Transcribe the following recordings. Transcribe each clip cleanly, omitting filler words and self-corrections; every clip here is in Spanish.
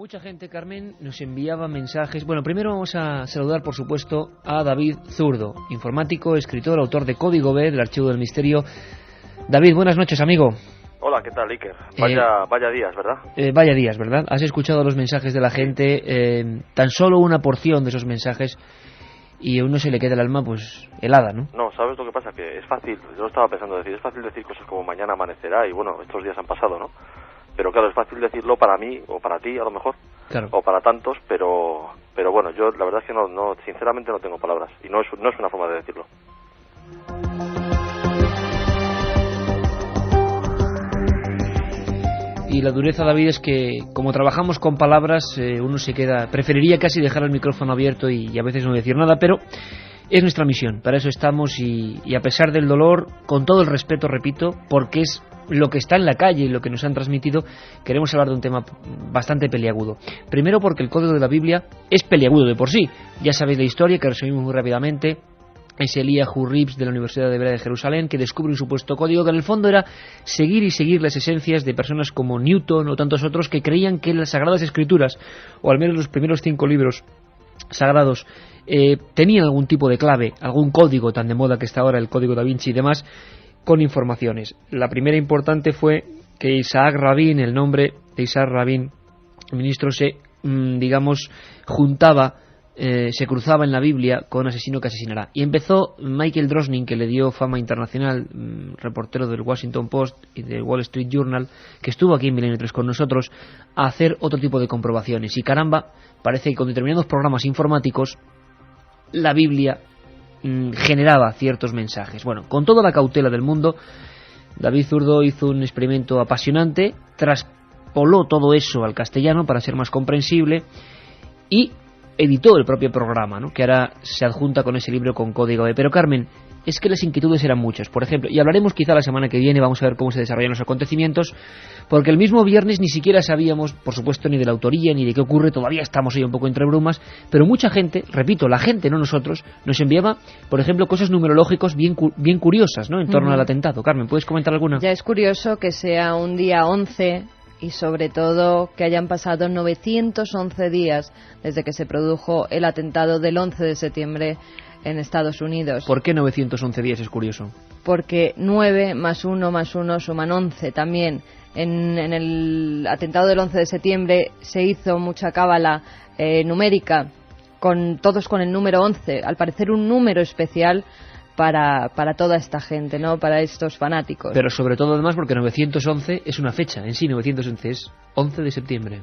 Mucha gente, Carmen, nos enviaba mensajes. Bueno, primero vamos a saludar, por supuesto, a David Zurdo, informático, escritor, autor de Código B, del Archivo del Misterio. David, buenas noches, amigo. Hola, ¿qué tal, Iker? Vaya días, ¿verdad? Vaya días, ¿verdad? Has escuchado los mensajes de la gente, tan solo una porción de esos mensajes, y a uno se le queda el alma, pues, helada, ¿no? No, ¿sabes lo que pasa? Que es fácil, yo lo estaba pensando decir, es fácil decir cosas como mañana amanecerá, y bueno, estos días han pasado, ¿no? Pero claro, es fácil decirlo para mí, o para ti, a lo mejor, claro, o para tantos, pero bueno, yo la verdad es que no sinceramente no tengo palabras, y no es una forma de decirlo. Y la dureza, David, es que como trabajamos con palabras, uno se queda, preferiría casi dejar el micrófono abierto y a veces no decir nada, pero es nuestra misión, para eso estamos, y a pesar del dolor, con todo el respeto, repito, porque es lo que está en la calle y lo que nos han transmitido, queremos hablar de un tema bastante peliagudo. Primero porque el código de la Biblia es peliagudo de por sí. Ya sabéis la historia, que resumimos muy rápidamente. Es Eliyahu Rips de la Universidad Hebrea de Jerusalén que descubre un supuesto código que en el fondo era seguir las esencias de personas como Newton o tantos otros que creían que las Sagradas Escrituras, o al menos los primeros 5 libros sagrados, tenían algún tipo de clave, algún código tan de moda que está ahora el código Da Vinci y demás, con informaciones. La primera importante fue que Isaac Rabin, el nombre de Isaac Rabin, el ministro, se juntaba, se cruzaba en la Biblia con asesino que asesinará. Y empezó Michael Drosnin, que le dio fama internacional, reportero del Washington Post y del Wall Street Journal, que estuvo aquí en Milenio 3 con nosotros, a hacer otro tipo de comprobaciones. Y caramba, parece que con determinados programas informáticos la Biblia generaba ciertos mensajes. Bueno, con toda la cautela del mundo, David Zurdo hizo un experimento apasionante, traspoló todo eso al castellano para ser más comprensible y editó el propio programa, ¿no?, que ahora se adjunta con ese libro con Código B. Pero Carmen, es que las inquietudes eran muchas. Por ejemplo, y hablaremos quizá la semana que viene, vamos a ver cómo se desarrollan los acontecimientos, porque el mismo viernes ni siquiera sabíamos, por supuesto, ni de la autoría, ni de qué ocurre, todavía estamos ahí un poco entre brumas, pero mucha gente, repito, la gente, no nosotros, nos enviaba, por ejemplo, cosas numerológicas bien curiosas, ¿no?, en torno al atentado. Carmen, ¿puedes comentar alguna? Ya es curioso que sea un día 11... y sobre todo que hayan pasado 911 días desde que se produjo el atentado del 11 de septiembre en Estados Unidos. ¿Por qué 911 días es curioso? Porque 9 más 1 más 1 suman 11 también. En el atentado del 11 de septiembre se hizo mucha cábala numérica, todos con el número 11, al parecer un número especial para toda esta gente, ¿no?, para estos fanáticos. Pero sobre todo además porque 911 es una fecha en sí, 911 es 11 de septiembre.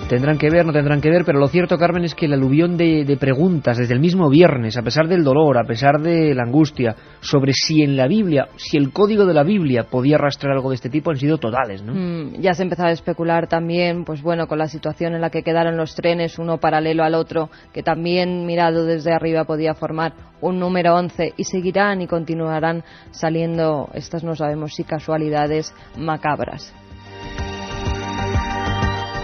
Tendrán que ver, no tendrán que ver, pero lo cierto, Carmen, es que el aluvión de preguntas desde el mismo viernes, a pesar del dolor, a pesar de la angustia, sobre si en la Biblia, si el código de la Biblia podía arrastrar algo de este tipo, han sido totales, ¿no? Ya se empezaba a especular también, pues bueno, con la situación en la que quedaron los trenes, uno paralelo al otro, que también mirado desde arriba podía formar un número 11, y seguirán y continuarán saliendo estas, no sabemos si casualidades, macabras.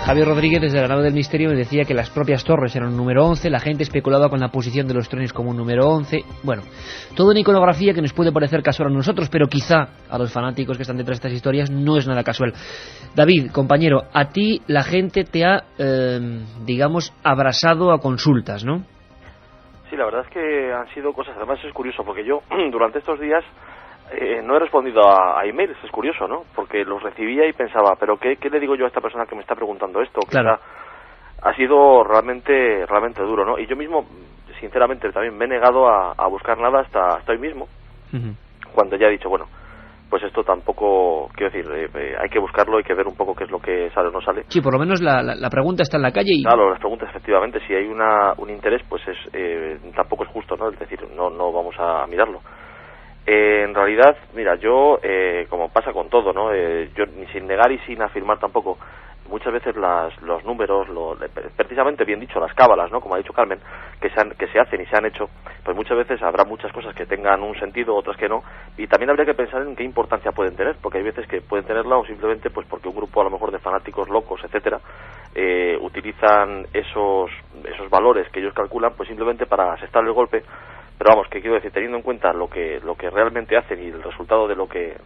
Javier Rodríguez, desde la nave del misterio, me decía que las propias torres eran un número 11, la gente especulaba con la posición de los trenes como un número 11. Bueno, toda una iconografía que nos puede parecer casual a nosotros, pero quizá a los fanáticos que están detrás de estas historias no es nada casual. David, compañero, a ti la gente te ha, abrasado a consultas, ¿no? Sí, la verdad es que han sido cosas, además es curioso, porque yo durante estos días no he respondido a emails, es curioso, ¿no? Porque los recibía y pensaba, pero ¿qué le digo yo a esta persona que me está preguntando esto? Claro. Ha sido realmente duro, ¿no? Y yo mismo, sinceramente, también me he negado a buscar nada hasta hoy mismo, cuando ya he dicho, bueno, pues esto tampoco, quiero decir, hay que buscarlo, hay que ver un poco qué es lo que sale o no sale. Sí, por lo menos la pregunta está en la calle y... Claro, las preguntas, efectivamente, si hay un interés, pues tampoco es justo, ¿no? Es decir, no vamos a mirarlo. En realidad, mira, yo, como pasa con todo, ¿no? Yo sin negar y sin afirmar tampoco, muchas veces los números, precisamente bien dicho, las cábalas, ¿no?, como ha dicho Carmen, que se hacen y se han hecho, pues muchas veces habrá muchas cosas que tengan un sentido, otras que no, y también habría que pensar en qué importancia pueden tener, porque hay veces que pueden tenerla o simplemente pues porque un grupo a lo mejor de fanáticos locos, etcétera, utilizan esos valores que ellos calculan pues simplemente para asestar el golpe. Pero vamos, que quiero decir, teniendo en cuenta lo que realmente hacen y el resultado de lo que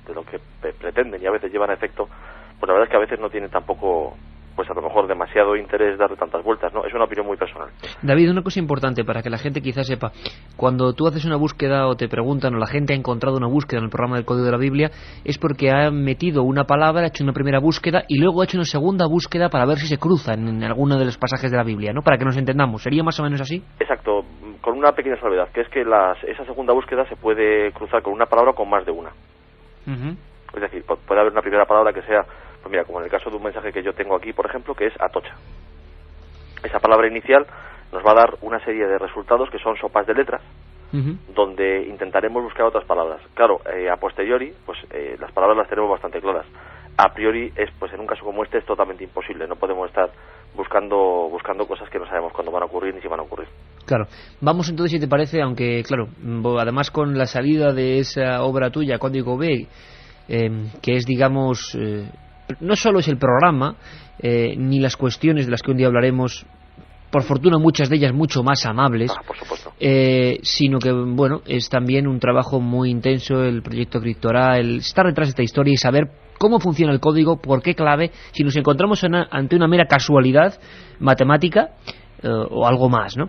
pretenden y a veces llevan a efecto, pues la verdad es que a veces no tiene tampoco, pues a lo mejor demasiado interés darle tantas vueltas, ¿no? Es una opinión muy personal. David, una cosa importante para que la gente quizás sepa, cuando tú haces una búsqueda o te preguntan o la gente ha encontrado una búsqueda en el programa del Código de la Biblia, es porque ha metido una palabra, ha hecho una primera búsqueda y luego ha hecho una segunda búsqueda para ver si se cruza en alguno de los pasajes de la Biblia, ¿no? Para que nos entendamos. ¿Sería más o menos así? Exacto, con una pequeña salvedad, que es que esa segunda búsqueda se puede cruzar con una palabra o con más de una. Es decir, puede haber una primera palabra que sea, pues mira, como en el caso de un mensaje que yo tengo aquí, por ejemplo, que es atocha. Esa palabra inicial nos va a dar una serie de resultados que son sopas de letras, donde intentaremos buscar otras palabras. Claro, a posteriori, pues las palabras las tenemos bastante claras. A priori, pues en un caso como este es totalmente imposible. No podemos estar buscando cosas que no sabemos cuándo van a ocurrir ni si van a ocurrir. Claro. Vamos entonces, si te parece, aunque, claro, además con la salida de esa obra tuya, Código B, que es, digamos, no solo es el programa, ni las cuestiones de las que un día hablaremos, por fortuna muchas de ellas mucho más amables, por supuesto. Sino que, bueno, es también un trabajo muy intenso, el proyecto Criptorá, el estar detrás de esta historia y saber cómo funciona el código, por qué clave, si nos encontramos ante una mera casualidad matemática o algo más, ¿no?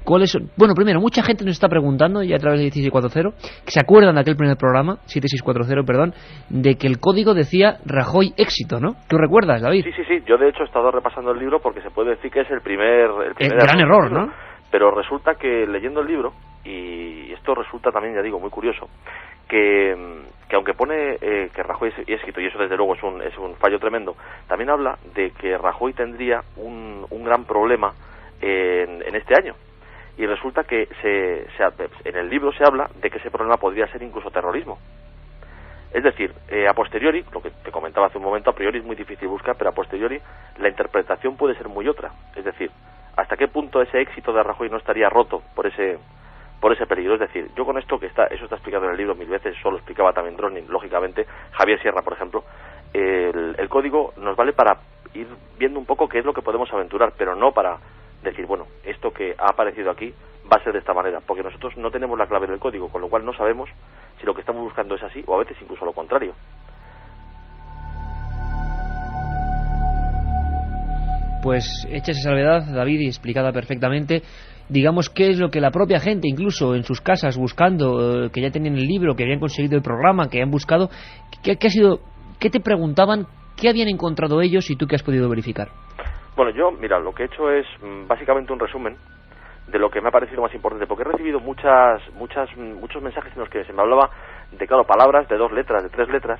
¿Cuáles son? Bueno, primero, mucha gente nos está preguntando, ya a través de 1640, que se acuerdan de aquel primer programa, 7640, perdón, de que el código decía Rajoy éxito, ¿no? ¿Tú recuerdas, David? Sí. Yo, de hecho, he estado repasando el libro porque se puede decir que es el primer gran error, ¿no? Pero resulta que, leyendo el libro, y esto resulta también, ya digo, muy curioso, que aunque pone que Rajoy es éxito, y eso desde luego es un fallo tremendo, también habla de que Rajoy tendría un gran problema en este año. Y resulta que en el libro se habla de que ese problema podría ser incluso terrorismo. Es decir, a posteriori, lo que te comentaba hace un momento, a priori es muy difícil buscar, pero a posteriori la interpretación puede ser muy otra. Es decir, hasta qué punto ese éxito de Rajoy no estaría roto por ese peligro. Es decir, yo con esto eso está explicado en el libro mil veces, eso lo explicaba también Drosnin, lógicamente, Javier Sierra, por ejemplo. El código nos vale para ir viendo un poco qué es lo que podemos aventurar, pero no para decir, bueno, esto que ha aparecido aquí va a ser de esta manera, porque nosotros no tenemos la clave del código, con lo cual no sabemos si lo que estamos buscando es así o a veces incluso lo contrario. Pues hecha esa salvedad, David, y explicada perfectamente, digamos qué es lo que la propia gente, incluso en sus casas buscando, que ya tenían el libro, que habían conseguido el programa, que han buscado, ¿qué te preguntaban, qué habían encontrado ellos y tú qué has podido verificar? Bueno, yo, mira, lo que he hecho es básicamente un resumen de lo que me ha parecido más importante, porque he recibido muchos mensajes en los que se me hablaba de, claro, palabras de 2 letras, de 3 letras.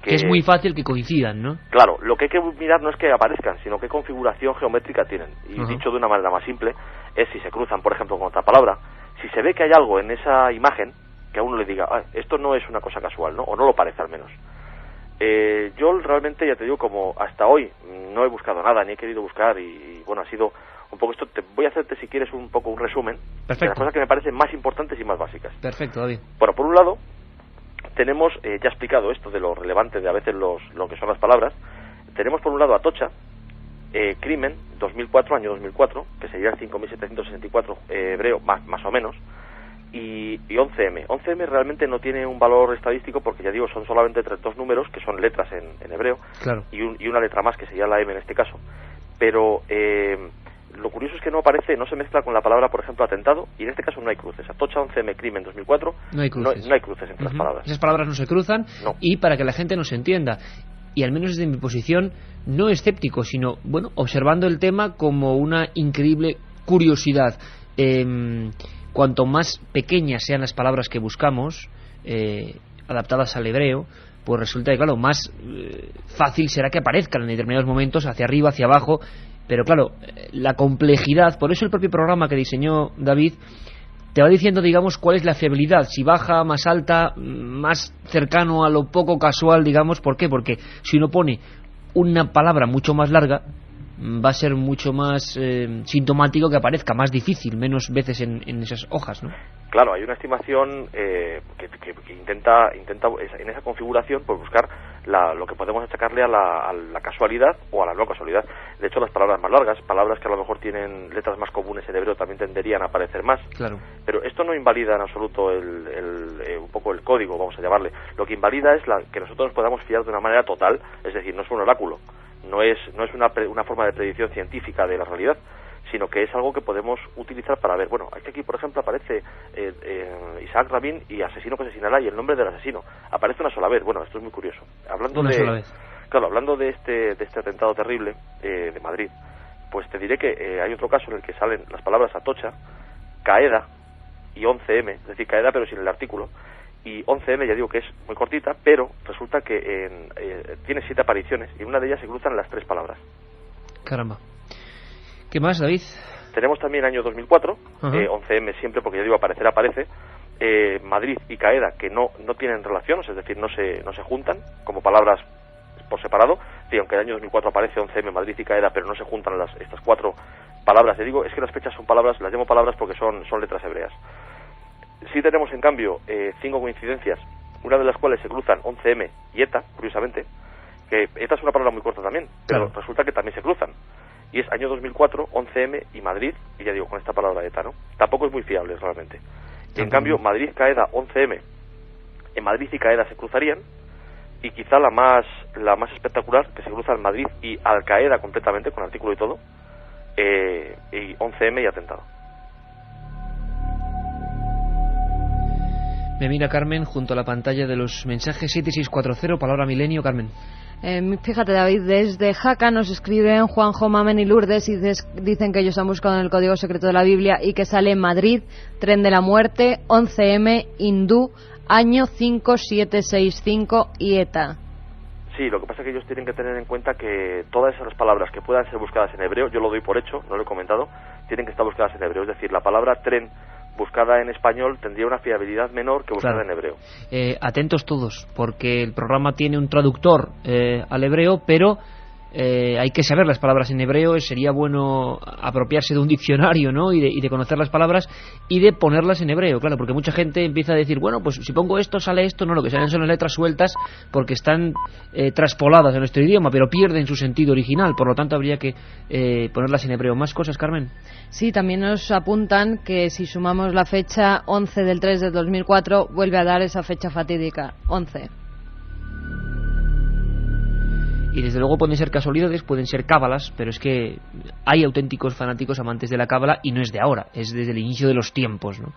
Que es muy fácil que coincidan, ¿no? Claro, lo que hay que mirar no es que aparezcan, sino qué configuración geométrica tienen. Y dicho de una manera más simple, es si se cruzan, por ejemplo, con otra palabra, si se ve que hay algo en esa imagen que a uno le diga, esto no es una cosa casual, ¿no? O no lo parece al menos. Yo realmente, ya te digo, como hasta hoy no he buscado nada, ni he querido buscar, y bueno, ha sido un poco esto. Voy a hacerte, si quieres, un poco un resumen. Perfecto. De las cosas que me parecen más importantes y más básicas. Perfecto, David. Bueno, por un lado, tenemos, ya explicado esto de lo relevante de a veces lo que son las palabras. Tenemos por un lado Atocha, crimen, 2004, año 2004, que sería el 5764 hebreo, más o menos, y 11M. 11M realmente no tiene un valor estadístico porque, ya digo, son solamente 2 números, que son letras en hebreo, claro, y una letra más, que sería la M en este caso. Pero lo curioso es que no se mezcla con la palabra, por ejemplo, atentado, y en este caso no hay cruces. Atocha, 11M, crimen, 2004, no hay cruces, no hay cruces entre las palabras. Esas palabras no se cruzan, no. Y para que la gente nos entienda, y al menos desde mi posición, no escéptico, sino, bueno, observando el tema como una increíble curiosidad. Cuanto más pequeñas sean las palabras que buscamos, adaptadas al hebreo, pues resulta que, claro, más fácil será que aparezcan en determinados momentos hacia arriba, hacia abajo. Pero claro, la complejidad, por eso el propio programa que diseñó David te va diciendo, digamos, cuál es la fiabilidad, si baja, más alta, más cercano a lo poco casual, digamos. ¿Por qué? Porque si uno pone una palabra mucho más larga, va a ser mucho más sintomático que aparezca, más difícil, menos veces en esas hojas, ¿no? Claro, hay una estimación que intenta en esa configuración pues buscar lo que podemos achacarle a la casualidad o a la no casualidad. De hecho, las palabras más largas, palabras que a lo mejor tienen letras más comunes en hebreo, también tenderían a aparecer más. Claro. Pero esto no invalida en absoluto un poco el código, vamos a llamarle. Lo que invalida es que nosotros nos podamos fiar de una manera total, es decir, no es un oráculo, no es una forma de predicción científica de la realidad, sino que es algo que podemos utilizar para ver, bueno, aquí por ejemplo aparece Isaac Rabin y asesino que asesinará y el nombre del asesino. Aparece una sola vez, bueno, esto es muy curioso. Sola vez. Claro, hablando de este atentado terrible de Madrid, pues te diré que hay otro caso en el que salen las palabras Atocha, Qaeda y 11M, es decir, Qaeda pero sin el artículo, y 11M ya digo que es muy cortita, pero resulta que tiene 7 apariciones y en una de ellas se cruzan las 3 palabras. Caramba. ¿Qué más, David? Tenemos también año 2004, 11M siempre, porque ya digo, aparece, Madrid y Qaeda, que no tienen relación, es decir, no se juntan como palabras por separado. Sí, aunque en el año 2004 aparece 11M, Madrid y Qaeda, pero no se juntan estas 4 palabras. Te digo, es que las fechas son palabras, las llamo palabras porque son letras hebreas. Sí tenemos, en cambio, 5 coincidencias, una de las cuales se cruzan 11M y ETA, curiosamente, que ETA es una palabra muy corta también, pero claro, resulta que también se cruzan. Y es año 2004, 11M y Madrid, y ya digo, con esta palabra ETA, ¿no? Tampoco es muy fiable, realmente. En cambio, Madrid, Qaeda, 11M, en Madrid y Qaeda se cruzarían, y quizá la más espectacular, que se cruzan Madrid y Al Qaeda completamente, con artículo y todo, y 11M y atentado. Me mira Carmen junto a la pantalla de los mensajes 7640, palabra milenio, Carmen. Fíjate, David, desde Jaca nos escriben Juanjo, Mamen y Lourdes y dicen que ellos han buscado en el código secreto de la Biblia y que sale Madrid, tren de la muerte, 11M, hindú, año 5765 y ETA. Sí, lo que pasa es que ellos tienen que tener en cuenta que todas esas palabras que puedan ser buscadas en hebreo, yo lo doy por hecho, no lo he comentado, tienen que estar buscadas en hebreo. Es decir, la palabra tren buscada en español tendría una fiabilidad menor que buscada en hebreo. Atentos todos, porque el programa tiene un traductor al hebreo, pero hay que saber las palabras en hebreo. Sería bueno apropiarse de un diccionario, ¿no? y de conocer las palabras y de ponerlas en hebreo, claro, porque mucha gente empieza a decir, bueno, pues si pongo esto sale esto. No, lo que salen son las letras sueltas porque están traspoladas en nuestro idioma, pero pierden su sentido original. Por lo tanto habría que ponerlas en hebreo. ¿Más cosas, Carmen? Sí, también nos apuntan que si sumamos la fecha 11 del 3 del 2004 vuelve a dar esa fecha fatídica, 11. Y desde luego pueden ser casualidades, pueden ser cábalas, pero es que hay auténticos fanáticos amantes de la cábala y no es de ahora, es desde el inicio de los tiempos, ¿no?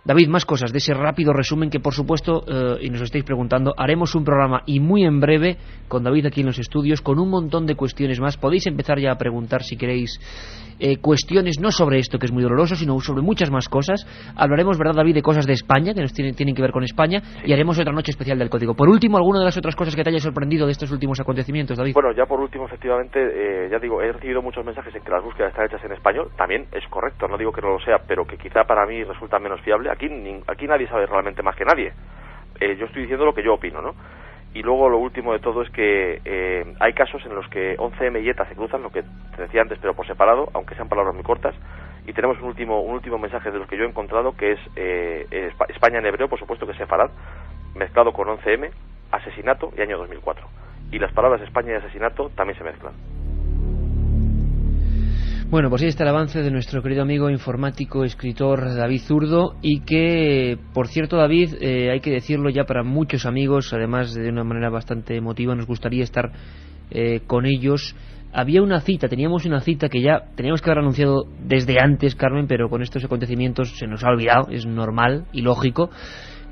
David, más cosas de ese rápido resumen que, por supuesto, y nos estáis preguntando, haremos un programa y muy en breve con David aquí en los estudios con un montón de cuestiones más. Podéis empezar ya a preguntar si queréis cuestiones, no sobre esto que es muy doloroso, sino sobre muchas más cosas. Hablaremos, ¿verdad, David?, de cosas de España que nos tienen que ver con España, y haremos otra noche especial del código. Por último, ¿alguna de las otras cosas que te haya sorprendido de estos últimos acontecimientos, David? Bueno, ya por último, efectivamente, ya digo, he recibido muchos mensajes en que las búsquedas están hechas en español. También es correcto, no digo que no lo sea, pero que quizá para mí resulta menos fiable. Aquí nadie sabe realmente más que nadie. Yo estoy diciendo lo que yo opino, ¿no? Y luego lo último de todo es que hay casos en los que 11M y ETA se cruzan, lo que te decía antes, pero por separado, aunque sean palabras muy cortas. Y tenemos un último mensaje de los que yo he encontrado, que es España en hebreo, por supuesto que es Sefarad, mezclado con 11M, asesinato y año 2004. Y las palabras España y asesinato también se mezclan. Bueno, pues ahí está el avance de nuestro querido amigo informático, escritor David Zurdo, y que, por cierto, David, hay que decirlo ya para muchos amigos, además de una manera bastante emotiva, nos gustaría estar con ellos. Teníamos una cita que ya teníamos que haber anunciado desde antes, Carmen, pero con estos acontecimientos se nos ha olvidado, es normal y lógico.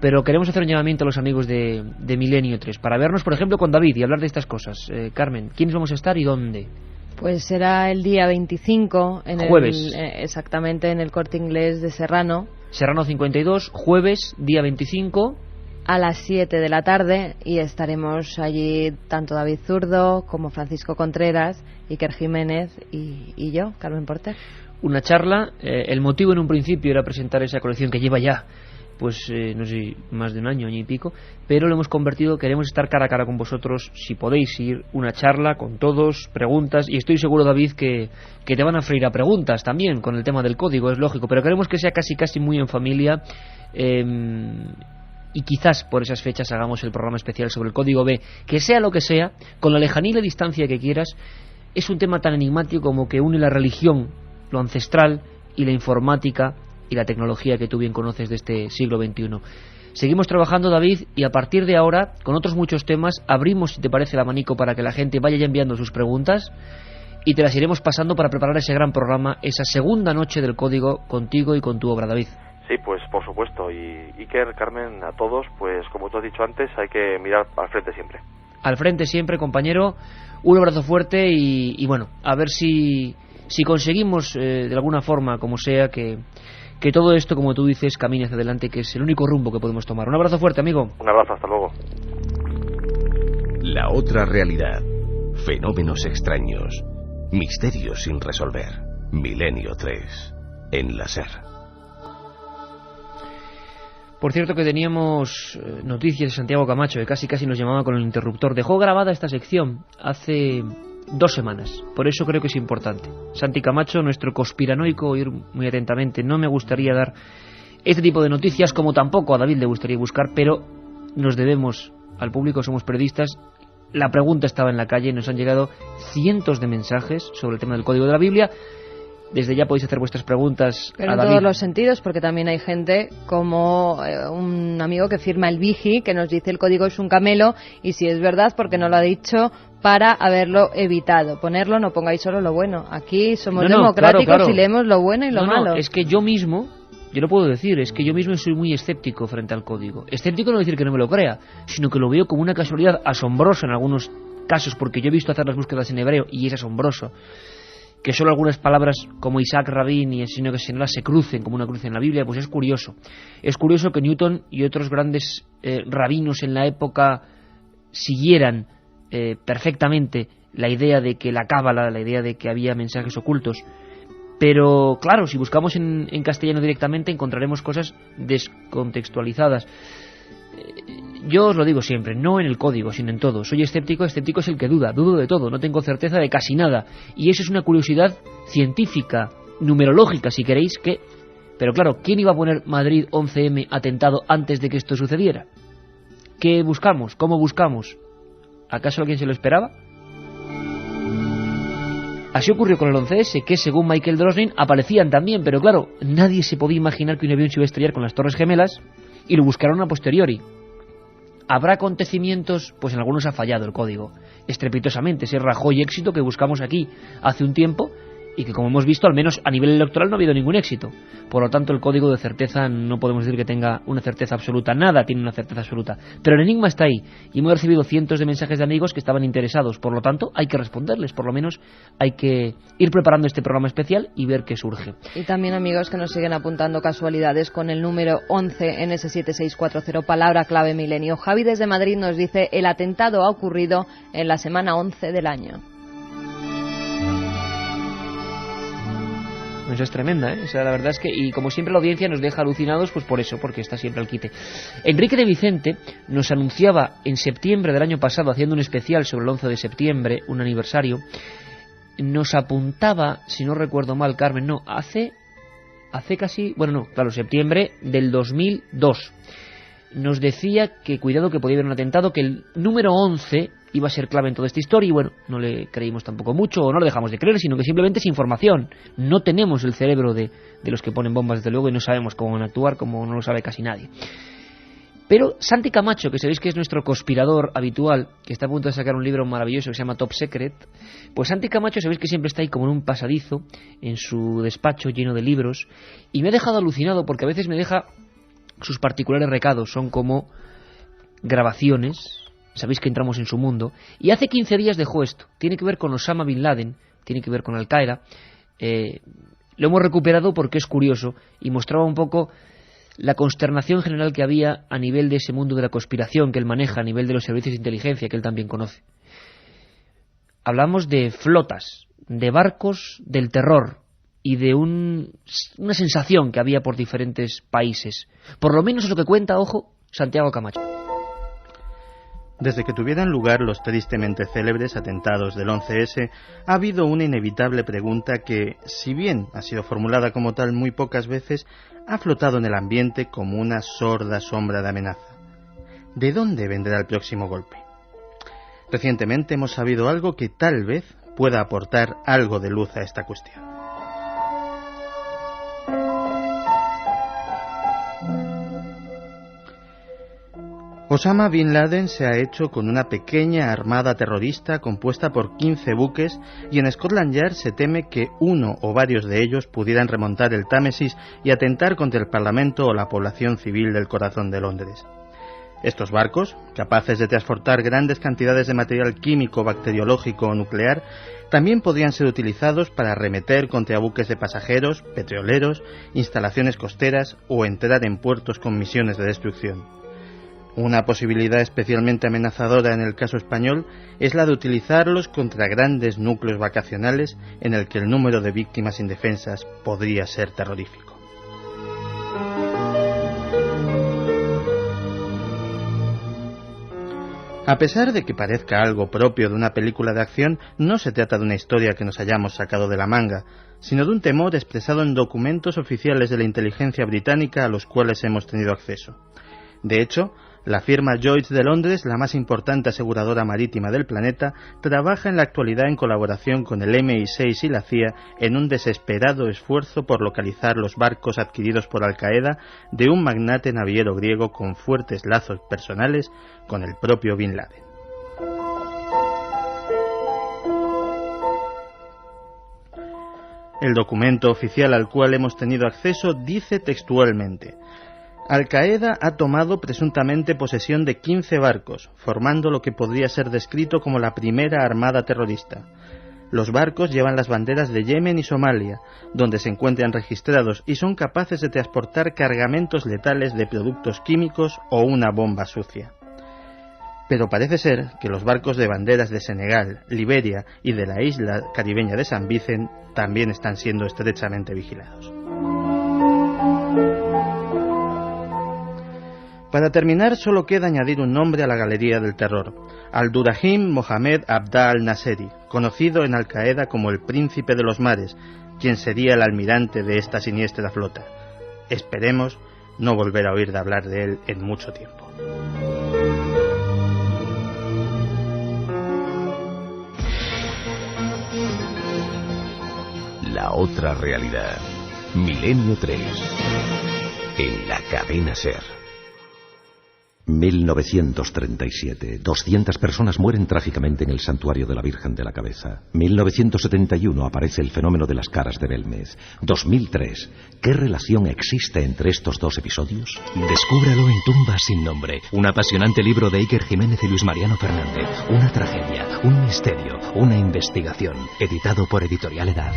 Pero queremos hacer un llamamiento a los amigos de Milenio 3 para vernos, por ejemplo, con David y hablar de estas cosas. Carmen, ¿quiénes vamos a estar y dónde? Pues será el día 25, jueves. Exactamente, en el Corte Inglés de Serrano. Serrano 52, jueves, día 25. A las 7 de la tarde, y estaremos allí tanto David Zurdo como Francisco Contreras, Iker Jiménez y yo, Carmen Porter. Una charla. El motivo en un principio era presentar esa colección que lleva ya, pues no sé, más de un año y pico, pero lo hemos convertido, queremos estar cara a cara con vosotros, si podéis ir, una charla con todos, preguntas, y estoy seguro, David, que te van a freír a preguntas también con el tema del código, es lógico, pero queremos que sea casi muy en familia, y quizás por esas fechas hagamos el programa especial sobre el Código B, que sea lo que sea, con la lejanía y la distancia que quieras. Es un tema tan enigmático como que une la religión, lo ancestral, y la informática y la tecnología que tú bien conoces de este siglo XXI. Seguimos trabajando, David, y a partir de ahora, con otros muchos temas, abrimos, si te parece, el abanico para que la gente vaya ya enviando sus preguntas y te las iremos pasando para preparar ese gran programa, esa segunda noche del Código, contigo y con tu obra, David. Sí, pues por supuesto. Y Iker, Carmen, a todos, pues como tú has dicho antes, hay que mirar al frente siempre. Al frente siempre, compañero. Un abrazo fuerte y bueno, a ver si conseguimos de alguna forma, como sea, que todo esto, como tú dices, camine hacia adelante, que es el único rumbo que podemos tomar. Un abrazo fuerte, amigo. Un abrazo, hasta luego. La otra realidad. Fenómenos extraños. Misterios sin resolver. Milenio 3. En la SER. Por cierto que teníamos noticias de Santiago Camacho, que casi nos llamaba con el interruptor. Dejó grabada esta sección hace 2 semanas, por eso creo que es importante. Santi Camacho, nuestro conspiranoico, oír muy atentamente. No me gustaría dar este tipo de noticias, como tampoco a David le gustaría buscar, pero nos debemos al público, somos periodistas. La pregunta estaba en la calle, nos han llegado cientos de mensajes sobre el tema del Código de la Biblia. Desde ya podéis hacer vuestras preguntas pero a David. En todos los sentidos, porque también hay gente como un amigo que firma el Vigi, que nos dice el código es un camelo, y si es verdad, porque no lo ha dicho para haberlo evitado. Ponerlo, no pongáis solo lo bueno. Aquí somos democráticos, claro. Y leemos lo bueno y lo malo. Es que yo mismo, yo lo puedo decir, es que yo mismo soy muy escéptico frente al código. Escéptico no decir que no me lo crea, sino que lo veo como una casualidad asombrosa en algunos casos, porque yo he visto hacer las búsquedas en hebreo y es asombroso que solo algunas palabras como Isaac Rabin y el Señor que se crucen como una cruz en la Biblia. Pues es curioso. Es curioso que Newton y otros grandes rabinos en la época siguieran perfectamente la idea de que la cábala, la idea de que había mensajes ocultos. Pero claro, si buscamos en castellano directamente encontraremos cosas descontextualizadas. Yo os lo digo siempre, no en el código, sino en todo. Soy escéptico, escéptico es el que duda, dudo de todo, no tengo certeza de casi nada. Y eso es una curiosidad científica, numerológica si queréis, que... Pero claro, ¿quién iba a poner Madrid 11M atentado antes de que esto sucediera? ¿Qué buscamos? ¿Cómo buscamos? ¿Acaso alguien se lo esperaba? Así ocurrió con el 11S, que según Michael Drosnin aparecían también, pero claro, nadie se podía imaginar que un avión se iba a estrellar con las Torres Gemelas y lo buscaron a posteriori. ¿Habrá acontecimientos? Pues en algunos ha fallado el código, estrepitosamente, ese Rajoy éxito que buscamos aquí hace un tiempo y que, como hemos visto, al menos a nivel electoral no ha habido ningún éxito. Por lo tanto, el código de certeza no podemos decir que tenga una certeza absoluta, nada tiene una certeza absoluta, pero el enigma está ahí y hemos recibido cientos de mensajes de amigos que estaban interesados. Por lo tanto, hay que responderles, por lo menos hay que ir preparando este programa especial y ver qué surge. Y también amigos que nos siguen apuntando casualidades con el número 11 NS7640, palabra clave milenio. Javi desde Madrid nos dice: el atentado ha ocurrido en la semana 11 del año. Eso es tremenda, ¿eh? O sea, la verdad es que, y como siempre la audiencia nos deja alucinados, pues por eso, porque está siempre al quite. Enrique de Vicente nos anunciaba en septiembre del año pasado, haciendo un especial sobre el 11 de septiembre, un aniversario, nos apuntaba, si no recuerdo mal, Carmen, no, hace casi, bueno, no, claro, septiembre del 2002. Nos decía que cuidado, que podía haber un atentado, que el número 11 iba a ser clave en toda esta historia, y bueno, no le creímos tampoco mucho, o no lo dejamos de creer, sino que simplemente es información. No tenemos el cerebro de los que ponen bombas, desde luego, y no sabemos cómo van a actuar, como no lo sabe casi nadie. Pero Santi Camacho, que sabéis que es nuestro conspirador habitual, que está a punto de sacar un libro maravilloso que se llama Top Secret, pues Santi Camacho sabéis que siempre está ahí como en un pasadizo, en su despacho lleno de libros, y me ha dejado alucinado porque a veces me deja sus particulares recados, son como grabaciones. Sabéis que entramos en su mundo, y hace 15 días dejó esto. Tiene que ver con Osama Bin Laden, tiene que ver con Al-Qaeda. Lo hemos recuperado porque es curioso y mostraba un poco la consternación general que había a nivel de ese mundo de la conspiración que él maneja, a nivel de los servicios de inteligencia que él también conoce. Hablamos de flotas, de barcos del terror y de una sensación que había por diferentes países. Por lo menos es lo que cuenta, ojo, Santiago Camacho. Desde que tuvieran lugar los tristemente célebres atentados del 11S, ha habido una inevitable pregunta que, si bien ha sido formulada como tal muy pocas veces, ha flotado en el ambiente como una sorda sombra de amenaza. ¿de dónde vendrá el próximo golpe? Recientemente hemos sabido algo que tal vez pueda aportar algo de luz a esta cuestión. Osama Bin Laden se ha hecho con una pequeña armada terrorista compuesta por 15 buques y en Scotland Yard se teme que uno o varios de ellos pudieran remontar el Támesis y atentar contra el Parlamento o la población civil del corazón de Londres. Estos barcos, capaces de transportar grandes cantidades de material químico, bacteriológico o nuclear, también podrían ser utilizados para arremeter contra buques de pasajeros, petroleros, instalaciones costeras o entrar en puertos con misiones de destrucción. Una posibilidad especialmente amenazadora en el caso español es la de utilizarlos contra grandes núcleos vacacionales en el que el número de víctimas indefensas podría ser terrorífico. A pesar de que parezca algo propio de una película de acción, no se trata de una historia que nos hayamos sacado de la manga, sino de un temor expresado en documentos oficiales de la inteligencia británica a los cuales hemos tenido acceso. De hecho, la firma Lloyds de Londres, la más importante aseguradora marítima del planeta, trabaja en la actualidad en colaboración con el MI6 y la CIA en un desesperado esfuerzo por localizar los barcos adquiridos por Al-Qaeda de un magnate naviero griego con fuertes lazos personales con el propio Bin Laden. El documento oficial al cual hemos tenido acceso dice textualmente: Al-Qaeda ha tomado presuntamente posesión de 15 barcos, formando lo que podría ser descrito como la primera armada terrorista. Los barcos llevan las banderas de Yemen y Somalia, donde se encuentran registrados y son capaces de transportar cargamentos letales de productos químicos o una bomba sucia. Pero parece ser que los barcos de banderas de Senegal, Liberia y de la isla caribeña de San Vicente también están siendo estrechamente vigilados. Para terminar, solo queda añadir un nombre a la galería del terror: Abdurrahim Mohamed Abda al-Naseri, conocido en Al-Qaeda como el Príncipe de los Mares, quien sería el almirante de esta siniestra flota. Esperemos no volver a oír de hablar de él en mucho tiempo. La otra realidad. Milenio 3. En la cadena SER. 1937. 200 personas mueren trágicamente en el santuario de la Virgen de la Cabeza. 1971 aparece el fenómeno de las caras de Belmez. 2003. ¿Qué relación existe entre estos dos episodios? Descúbralo en Tumbas sin nombre. Un apasionante libro de Iker Jiménez y Luis Mariano Fernández. Una tragedia, un misterio, una investigación. Editado por Editorial Edad.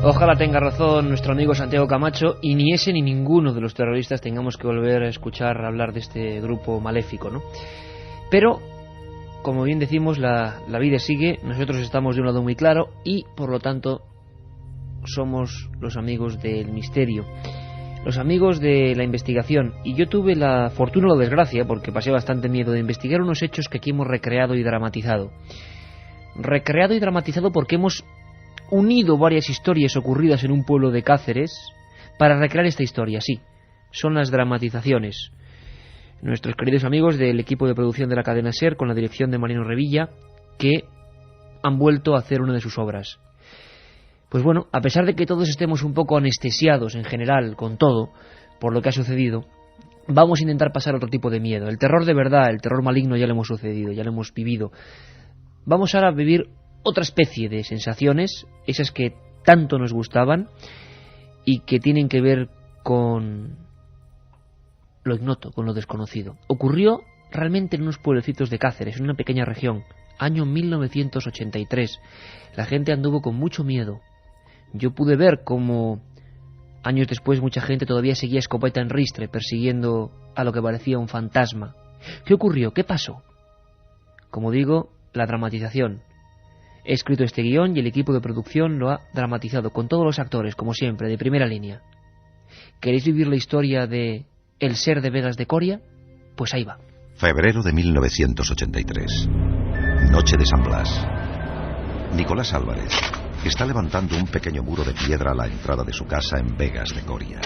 Ojalá tenga razón nuestro amigo Santiago Camacho y ni ese ni ninguno de los terroristas tengamos que volver a escuchar hablar de este grupo maléfico, ¿no? Pero, como bien decimos, la vida sigue, nosotros estamos de un lado muy claro y, por lo tanto, somos los amigos del misterio, los amigos de la investigación. Y yo tuve la fortuna o la desgracia, porque pasé bastante miedo, de investigar unos hechos que aquí hemos recreado y dramatizado. Recreado y dramatizado porque hemos unido varias historias ocurridas en un pueblo de Cáceres para recrear esta historia. Sí, son las dramatizaciones. Nuestros queridos amigos del equipo de producción de la cadena SER, con la dirección de Mariano Revilla, que han vuelto a hacer una de sus obras. Pues bueno, a pesar de que todos estemos un poco anestesiados en general con todo por lo que ha sucedido, vamos a intentar pasar otro tipo de miedo. El terror de verdad, el terror maligno ya lo hemos sucedido, ya lo hemos vivido. Vamos ahora a vivir otra especie de sensaciones, esas que tanto nos gustaban y que tienen que ver con lo ignoto, con lo desconocido. Ocurrió realmente en unos pueblecitos de Cáceres, en una pequeña región, año 1983. La gente anduvo con mucho miedo. Yo pude ver cómo años después mucha gente todavía seguía escopeta en ristre persiguiendo a lo que parecía un fantasma. ¿Qué ocurrió? ¿Qué pasó? Como digo, la dramatización. He escrito este guión y el equipo de producción lo ha dramatizado con todos los actores, como siempre, de primera línea. ¿Queréis vivir la historia de El Ser de Vegas de Coria? Pues ahí va. Febrero de 1983. Noche de San Blas. Nicolás Álvarez está levantando un pequeño muro de piedra a la entrada de su casa en Vegas de Coria.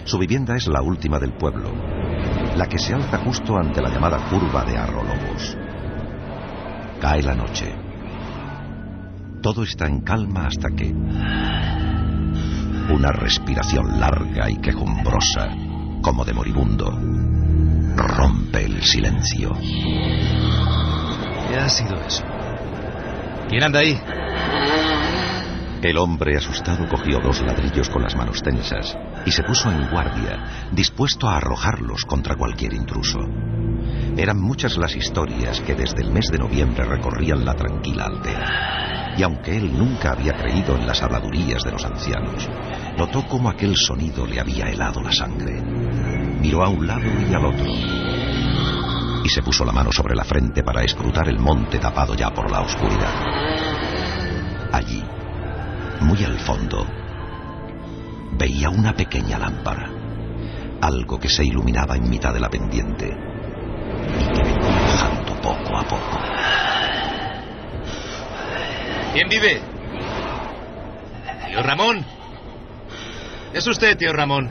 Su vivienda es la última del pueblo, la que se alza justo ante la llamada curva de Arrolobos. Cae la noche. Todo está en calma hasta que una respiración larga y quejumbrosa, como de moribundo, rompe el silencio. ¿Qué ha sido eso? ¿Quién anda ahí? El hombre asustado cogió 2 ladrillos con las manos tensas y se puso en guardia, dispuesto a arrojarlos contra cualquier intruso. Eran muchas las historias que desde el mes de noviembre recorrían la tranquila aldea. Y aunque él nunca había creído en las habladurías de los ancianos, notó cómo aquel sonido le había helado la sangre. Miró a un lado y al otro y se puso la mano sobre la frente para escrutar el monte tapado ya por la oscuridad. Allí, muy al fondo, veía una pequeña lámpara, algo que se iluminaba en mitad de la pendiente y que venía bajando poco a poco. ¿Quién vive? ¿Tío Ramón? ¿Es usted, tío Ramón?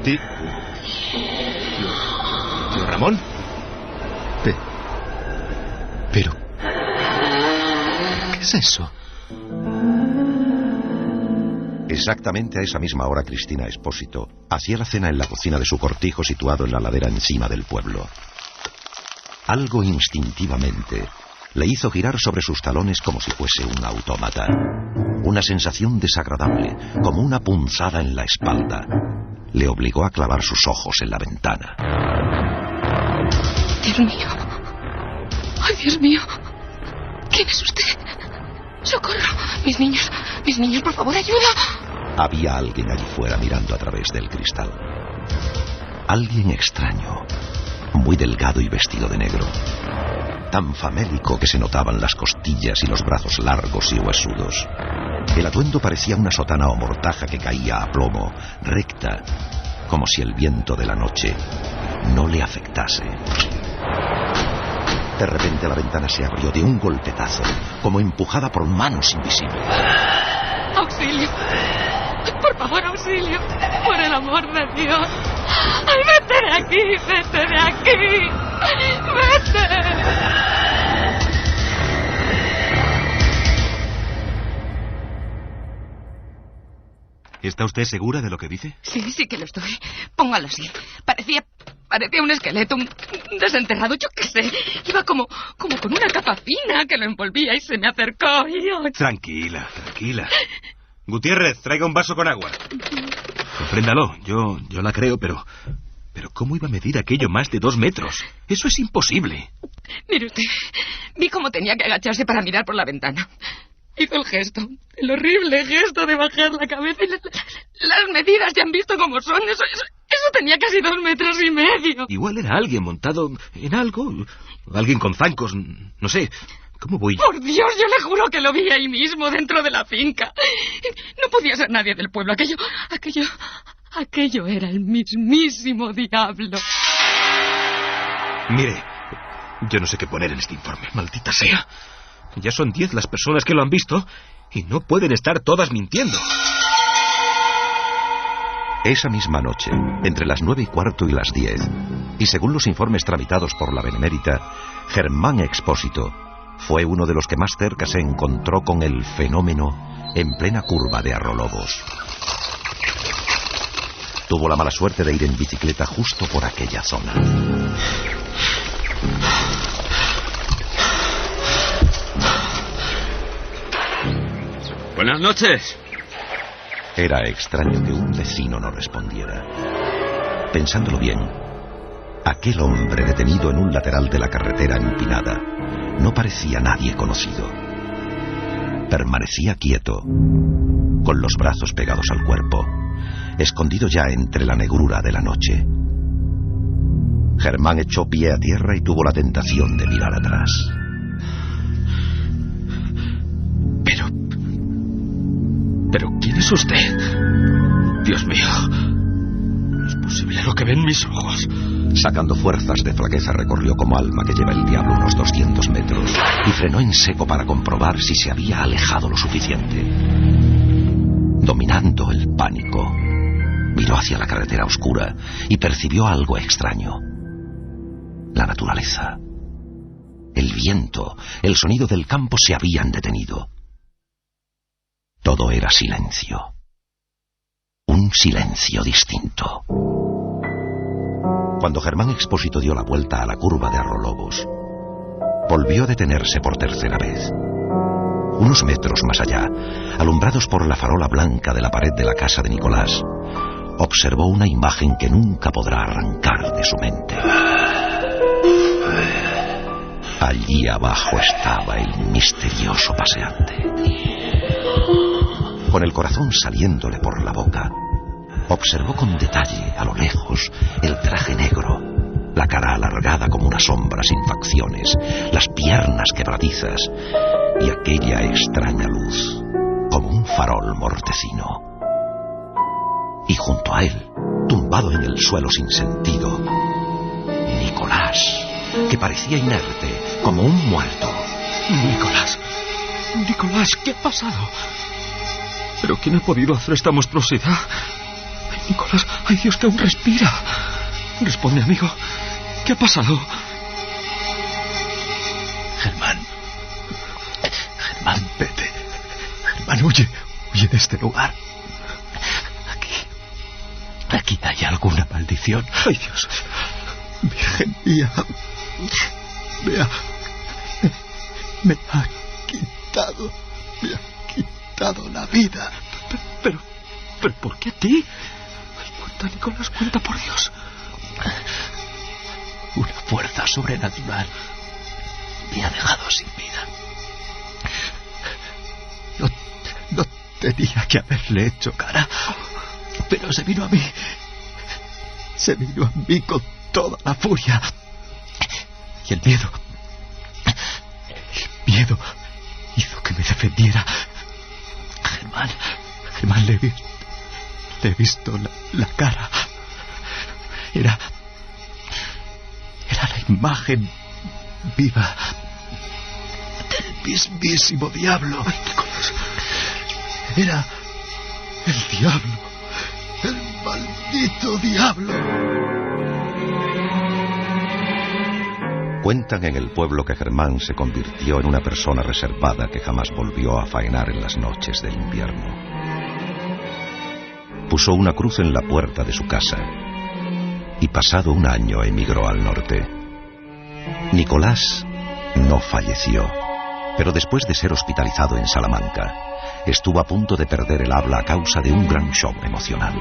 ¿Tío Ramón? Pero... ¿qué es eso? Exactamente a esa misma hora, Cristina Espósito hacía la cena en la cocina de su cortijo situado en la ladera encima del pueblo. Algo instintivamente le hizo girar sobre sus talones como si fuese un autómata. Una sensación desagradable, como una punzada en la espalda, le obligó a clavar sus ojos en la ventana. Dios mío. ¡Ay, Dios mío! ¿Quién es usted? ¡Socorro! Mis niños, por favor, ayuda. Había alguien allí fuera mirando a través del cristal. Alguien extraño, muy delgado y vestido de negro. Tan famélico que se notaban las costillas y los brazos largos y huesudos. El atuendo parecía una sotana o mortaja que caía a plomo, recta, como si el viento de la noche no le afectase. De repente la ventana se abrió de un golpetazo, como empujada por manos invisibles. ¡Auxilio! Por favor, auxilio. Por el amor de Dios. ¡Ay, vete de aquí! ¡Vete de aquí! ¡Vete! ¿Está usted segura de lo que dice? Sí que lo estoy. Póngalo así. Parecía un esqueleto, un desenterrado, yo qué sé. Iba como con una capa fina que lo envolvía y se me acercó y yo... Tranquila. Gutiérrez, traiga un vaso con agua. Compréndalo, yo la creo, pero ¿cómo iba a medir aquello más de 2 metros? Eso es imposible. Mire usted, vi cómo tenía que agacharse para mirar por la ventana. Hizo el gesto, el horrible gesto de bajar la cabeza y las medidas ya han visto cómo son. Eso tenía casi 2,5 metros. Igual era alguien montado en algo, alguien con zancos, no sé. ¿Cómo voy? Por Dios, yo le juro que lo vi ahí mismo, dentro de la finca. No podía ser nadie del pueblo. Aquello era el mismísimo diablo. Mire, yo no sé qué poner en este informe, maldita sea. Ya son 10 las personas que lo han visto y no pueden estar todas mintiendo. Esa misma noche, entre las 9:15 y las 10, y según los informes tramitados por la Benemérita, Germán Expósito fue uno de los que más cerca se encontró con el fenómeno en plena curva de Arrolobos. Tuvo la mala suerte de ir en bicicleta justo por aquella zona. Buenas noches. Era extraño que un vecino no respondiera. Pensándolo bien, aquel hombre detenido en un lateral de la carretera empinada no parecía nadie conocido. Permanecía quieto, con los brazos pegados al cuerpo, escondido ya entre la negrura de la noche. Germán echó pie a tierra y tuvo la tentación de mirar atrás. ¿Pero quién es usted? Dios mío. es posible lo que ven mis ojos? Sacando fuerzas de flaqueza, recorrió como alma que lleva el diablo unos 200 metros y frenó en seco para comprobar si se había alejado lo suficiente. Dominando el pánico, miró hacia la carretera oscura y percibió algo extraño. La naturaleza, el viento, el sonido del campo se habían detenido. Todo era silencio. Un silencio distinto. Cuando Germán Expósito dio la vuelta a la curva de Arrolobos, volvió a detenerse por tercera vez. Unos metros más allá, alumbrados por la farola blanca de la pared de la casa de Nicolás, observó una imagen que nunca podrá arrancar de su mente. Allí abajo estaba el misterioso paseante. Con el corazón saliéndole por la boca, observó con detalle, a lo lejos, el traje negro, la cara alargada como una sombra sin facciones, las piernas quebradizas y aquella extraña luz, como un farol mortecino. Y junto a él, tumbado en el suelo sin sentido, Nicolás, que parecía inerte, como un muerto. Nicolás, ¿qué ha pasado? ¿Pero quién ha podido hacer esta monstruosidad? Ay, Nicolás, ay Dios, que aún respira. Responde, amigo, ¿qué ha pasado? Germán, vete. Germán, huye de este lugar. Aquí hay alguna maldición. Ay, Dios. Virgen mía, me ha quitado la vida. Pero ¿por qué a ti? Ay, cuenta, Nicolás, cuenta, por Dios. Una fuerza sobrenatural me ha dejado sin vida. No tenía que haberle hecho cara, pero se vino a mí con toda la furia. Y el miedo hizo que me defendiera. Germán, le he visto la cara. Era la imagen viva del mismísimo diablo. Ay, Nicolás. Era el diablo, el maldito diablo. Cuentan en el pueblo que Germán se convirtió en una persona reservada que jamás volvió a faenar en las noches del invierno. Puso una cruz en la puerta de su casa y pasado un año emigró al norte. Nicolás no falleció, pero después de ser hospitalizado en Salamanca, estuvo a punto de perder el habla a causa de un gran shock emocional.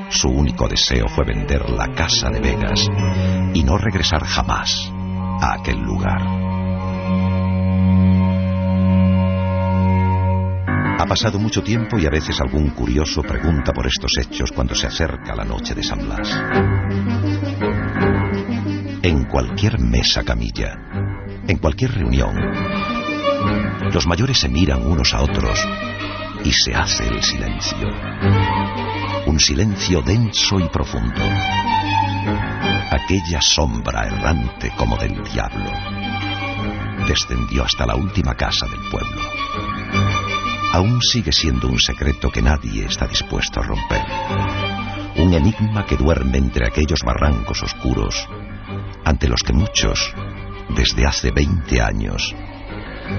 Su único deseo fue vender la casa de Vegas y no regresar jamás a aquel lugar. Ha pasado mucho tiempo y a veces algún curioso pregunta por estos hechos cuando se acerca la noche de San Blas. En cualquier mesa camilla, en cualquier reunión, los mayores se miran unos a otros y se hace el silencio. Un silencio denso y profundo. Aquella sombra errante como del diablo descendió hasta la última casa del pueblo. Aún sigue siendo un secreto que nadie está dispuesto a romper. Un enigma que duerme entre aquellos barrancos oscuros, ante los que muchos, desde hace 20 años,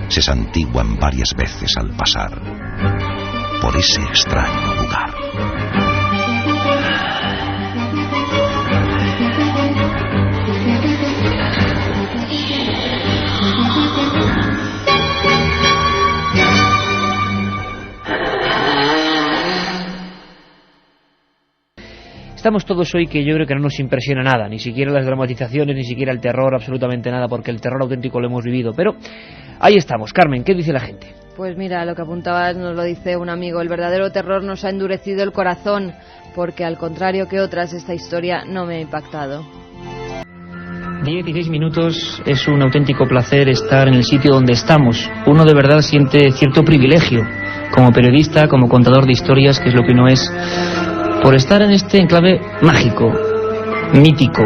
se santiguan varias veces al pasar por ese extraño lugar. Estamos todos hoy que yo creo que no nos impresiona nada, ni siquiera las dramatizaciones, ni siquiera el terror, absolutamente nada, porque el terror auténtico lo hemos vivido. Pero ahí estamos. Carmen, ¿qué dice la gente? Pues mira, lo que apuntabas nos lo dice un amigo. El verdadero terror nos ha endurecido el corazón, porque al contrario que otras, esta historia no me ha impactado. 16 minutos, es un auténtico placer estar en el sitio donde estamos. Uno de verdad siente cierto privilegio, como periodista, como contador de historias, que es lo que uno es, por estar en este enclave mágico, mítico,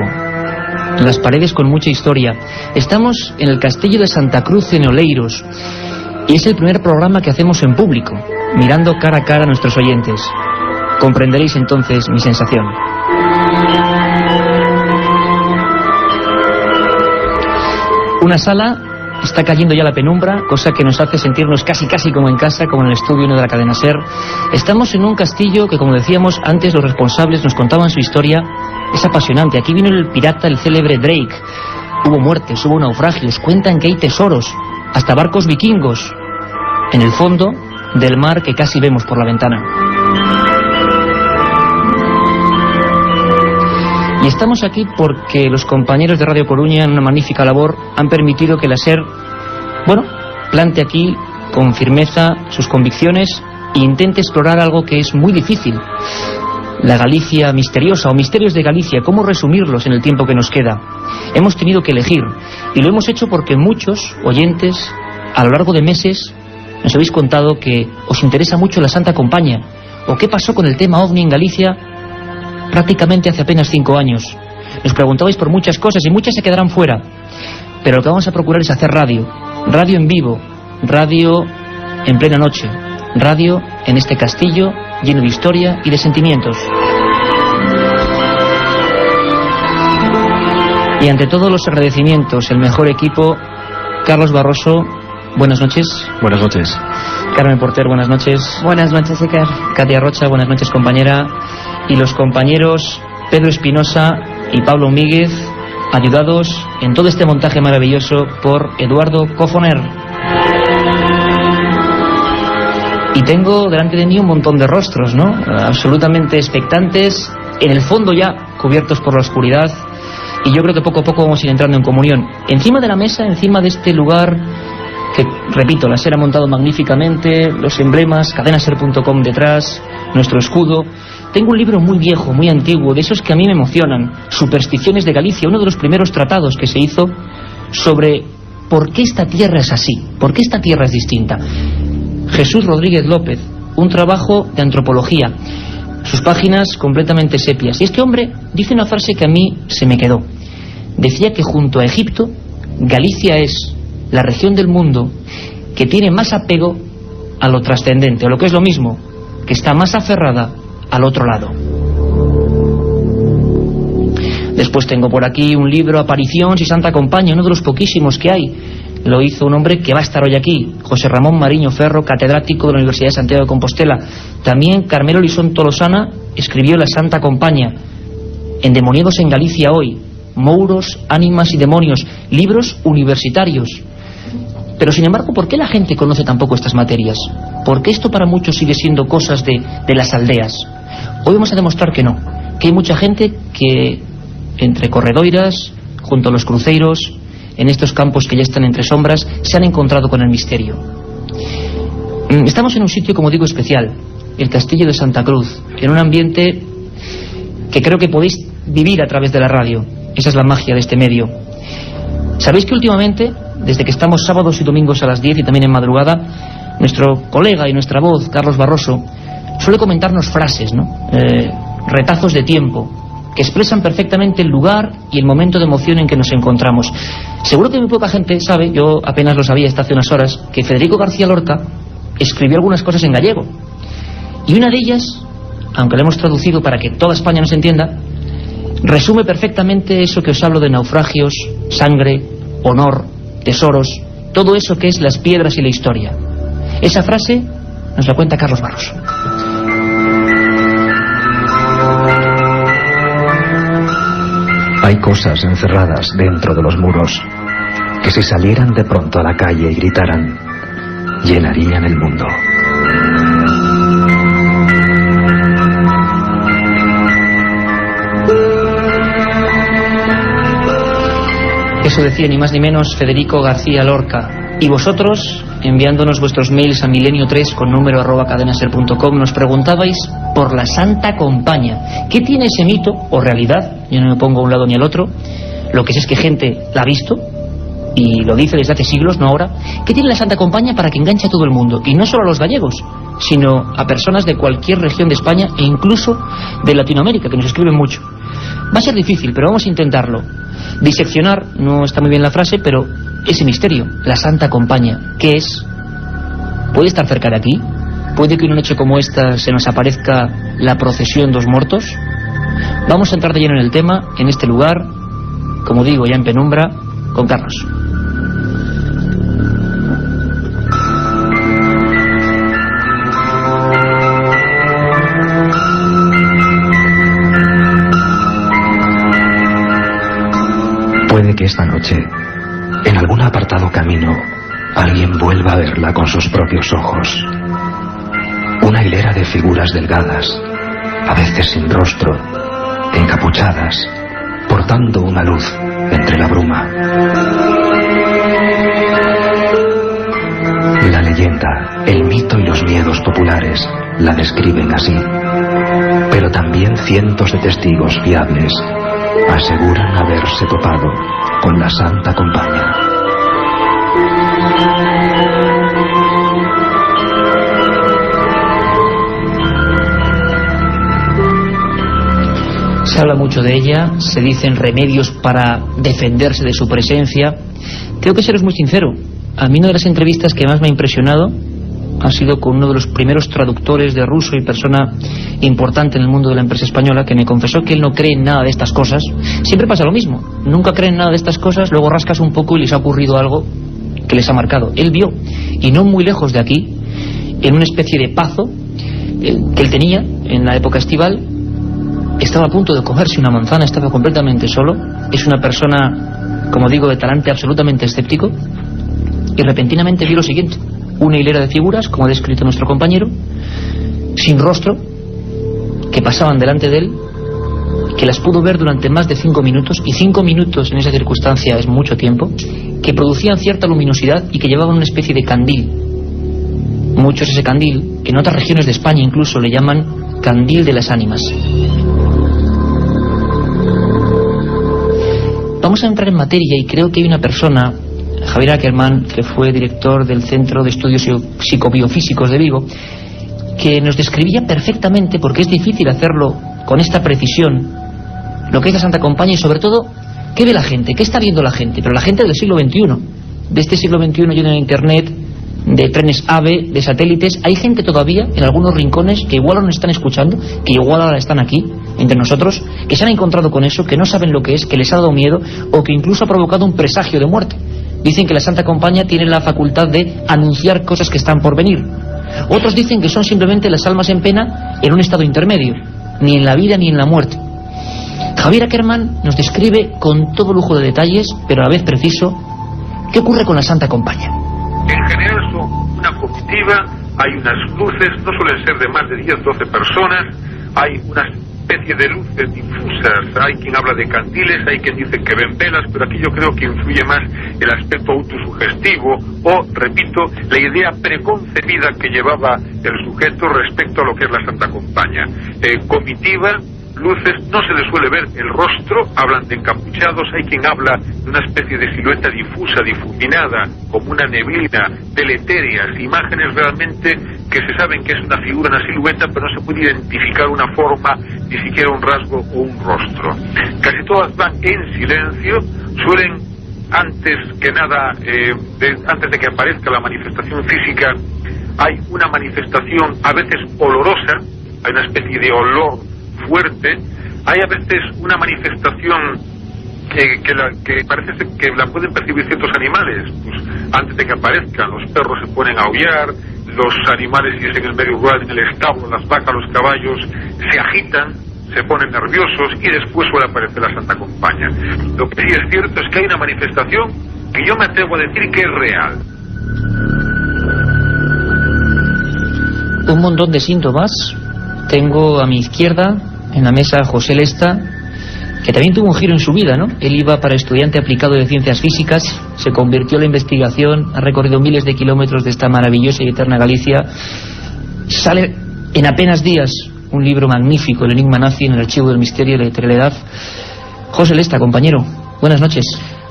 las paredes con mucha historia. Estamos en el Castillo de Santa Cruz en Oleiros y es el primer programa que hacemos en público, mirando cara a cara a nuestros oyentes. Comprenderéis entonces mi sensación. Una sala, está cayendo ya la penumbra, cosa que nos hace sentirnos casi como en casa, como en el estudio 1 de la cadena SER. Estamos en un castillo que, como decíamos antes, los responsables nos contaban su historia. Es apasionante. Aquí vino el pirata, el célebre Drake. Hubo muertes, hubo naufragios, cuentan que hay tesoros, hasta barcos vikingos, en el fondo del mar que casi vemos por la ventana. Y estamos aquí porque los compañeros de Radio Coruña, en una magnífica labor, han permitido que la SER, plante aquí con firmeza sus convicciones e intente explorar algo que es muy difícil. La Galicia misteriosa, o misterios de Galicia, cómo resumirlos en el tiempo que nos queda. Hemos tenido que elegir, y lo hemos hecho porque muchos oyentes, a lo largo de meses, nos habéis contado que os interesa mucho la Santa Compaña, o qué pasó con el tema OVNI en Galicia prácticamente hace apenas 5 años. Nos preguntabais por muchas cosas y muchas se quedarán fuera, pero lo que vamos a procurar es hacer radio en vivo, radio en plena noche, radio en este castillo lleno de historia y de sentimientos. Y ante todos los agradecimientos, el mejor equipo: Carlos Barroso, buenas noches. Buenas noches. Carmen Porter, buenas noches. Buenas noches, Iker. Katia Rocha, buenas noches, compañera. Y los compañeros Pedro Espinosa y Pablo Míguez, ayudados en todo este montaje maravilloso por Eduardo Cofoner. Y tengo delante de mí un montón de rostros, ¿no? Absolutamente expectantes, en el fondo ya cubiertos por la oscuridad, y yo creo que poco a poco vamos a ir entrando en comunión. Encima de la mesa, encima de este lugar que, repito, la SER ha montado magníficamente, los emblemas, cadenaser.com detrás, nuestro escudo. Tengo un libro muy viejo, muy antiguo, de esos que a mí me emocionan, Supersticiones de Galicia, uno de los primeros tratados que se hizo sobre por qué esta tierra es así, por qué esta tierra es distinta. Jesús Rodríguez López, un trabajo de antropología, sus páginas completamente sepias. Y este hombre dice una frase que a mí se me quedó. Decía que junto a Egipto, Galicia es la región del mundo que tiene más apego a lo trascendente, o lo que es lo mismo, que está más aferrada al otro lado. Después tengo por aquí un libro, Aparicións y Santa Compaña, uno de los poquísimos que hay. Lo hizo un hombre que va a estar hoy aquí, José Ramón Mariño Ferro, catedrático de la Universidad de Santiago de Compostela. También Carmelo Lisón Tolosana escribió La Santa Compaña, Endemoniados en Galicia hoy, Mouros, Ánimas y Demonios, libros universitarios. Pero sin embargo, ¿por qué la gente conoce tampoco estas materias? Porque esto para muchos sigue siendo cosas de las aldeas. Hoy vamos a demostrar que no, que hay mucha gente que entre corredoiras, junto a los cruceiros, en estos campos que ya están entre sombras, se han encontrado con el misterio. Estamos en un sitio, como digo, especial, el Castillo de Santa Cruz, en un ambiente que creo que podéis vivir a través de la radio. Esa es la magia de este medio. Sabéis que últimamente, desde que estamos sábados y domingos a las 10 y también en madrugada, nuestro colega y nuestra voz, Carlos Barroso, suele comentarnos frases, ¿no? Retazos de tiempo, que expresan perfectamente el lugar y el momento de emoción en que nos encontramos. Seguro que muy poca gente sabe, yo apenas lo sabía hasta hace unas horas, que Federico García Lorca escribió algunas cosas en gallego. Y una de ellas, aunque la hemos traducido para que toda España nos entienda, resume perfectamente eso que os hablo de naufragios, sangre, honor, tesoros, todo eso que es las piedras y la historia. Esa frase nos la cuenta Carlos Barroso. Hay cosas encerradas dentro de los muros que si salieran de pronto a la calle y gritaran, llenarían el mundo. Eso decía ni más ni menos Federico García Lorca. Y vosotros, enviándonos vuestros mails a milenio3 con número @cadenaser.com, nos preguntabais por la Santa Compaña. ¿Qué tiene ese mito o realidad? Yo no me pongo a un lado ni al otro. Lo que sé es que gente la ha visto y lo dice desde hace siglos, no ahora. ¿Qué tiene la Santa Compaña para que enganche a todo el mundo? Y no solo a los gallegos, sino a personas de cualquier región de España e incluso de Latinoamérica, que nos escriben mucho. Va a ser difícil, pero vamos a intentarlo. Diseccionar, no está muy bien la frase, pero ese misterio, la Santa Compaña, ¿qué es? ¿Puede estar cerca de aquí? ¿Puede que en una noche como esta se nos aparezca la procesión dos muertos? Vamos a entrar de lleno en el tema, en este lugar, como digo, ya en penumbra, con Carlos. Puede que esta noche, en algún apartado camino, alguien vuelva a verla con sus propios ojos. Una hilera de figuras delgadas, a veces sin rostro, encapuchadas, portando una luz entre la bruma. La leyenda, el mito y los miedos populares la describen así, pero también cientos de testigos fiables aseguran haberse topado con la Santa Compaña. Se habla mucho de ella, se dicen remedios para defenderse de su presencia. Tengo que seros muy sincero, a mí una de las entrevistas que más me ha impresionado ha sido con uno de los primeros traductores de ruso y persona importante en el mundo de la empresa española, que me confesó que él no cree en nada de estas cosas. Siempre pasa lo mismo, nunca creen en nada de estas cosas, luego rascas un poco y les ha ocurrido algo que les ha marcado. Él vio, y no muy lejos de aquí, en una especie de pazo que él tenía en la época estival, estaba a punto de comerse una manzana, estaba completamente solo. Es una persona, como digo, de talante absolutamente escéptico, y repentinamente vio lo siguiente: una hilera de figuras, como ha descrito nuestro compañero, sin rostro, que pasaban delante de él, que las pudo ver durante más de 5 minutos, y 5 minutos en esa circunstancia es mucho tiempo, que producían cierta luminosidad y que llevaban una especie de candil. Muchos ese candil, que en otras regiones de España incluso le llaman candil de las ánimas. Vamos a entrar en materia, y creo que hay una persona, Javier Ackerman, que fue director del Centro de Estudios Psicobiofísicos de Vigo, que nos describía perfectamente, porque es difícil hacerlo con esta precisión, lo que es la Santa Compaña y sobre todo, ¿qué ve la gente? ¿Qué está viendo la gente? Pero la gente del siglo XXI, de este siglo XXI lleno de Internet, de trenes AVE, de satélites. Hay gente todavía en algunos rincones que igual no están escuchando, que igual ahora están aquí entre nosotros, que se han encontrado con eso, que no saben lo que es, que les ha dado miedo o que incluso ha provocado un presagio de muerte. Dicen que la Santa Compaña tiene la facultad de anunciar cosas que están por venir. Otros dicen que son simplemente las almas en pena en un estado intermedio, ni en la vida ni en la muerte. Javier Ackerman nos describe con todo lujo de detalles, pero a la vez preciso, qué ocurre con la Santa Compaña. En general son una comitiva, hay unas luces, no suelen ser de más de 10, 12 personas, hay una especie de luces difusas, hay quien habla de candiles, hay quien dice que ven velas, pero aquí yo creo que influye más el aspecto autosugestivo o, repito, la idea preconcebida que llevaba el sujeto respecto a lo que es la Santa Compaña. Comitiva, luces, no se les suele ver el rostro, hablan de encapuchados, hay quien habla de una especie de silueta difusa, difuminada, como una neblina, deletéreas, imágenes realmente que se saben que es una figura, una silueta, pero no se puede identificar una forma, ni siquiera un rasgo o un rostro. Casi todas van en silencio, suelen, antes que nada, antes de que aparezca la manifestación física, hay una manifestación a veces olorosa, hay una especie de olor fuerte, hay a veces una manifestación que parece que la pueden percibir ciertos animales, pues antes de que aparezcan, los perros se ponen a aullar, los animales, si es en el medio rural, en el establo, las vacas, los caballos, se agitan, se ponen nerviosos y después suele aparecer la Santa Compaña. Lo que sí es cierto es que hay una manifestación que yo me atrevo a decir que es real. Un montón de síntomas. Tengo a mi izquierda, en la mesa, a José Lesta, que también tuvo un giro en su vida, ¿no? Él iba para estudiante aplicado de ciencias físicas, se convirtió en la investigación, ha recorrido miles de kilómetros de esta maravillosa y eterna Galicia. Sale en apenas días un libro magnífico, El enigma nazi, en el archivo del misterio de la eternidad. José Lesta, compañero, buenas noches.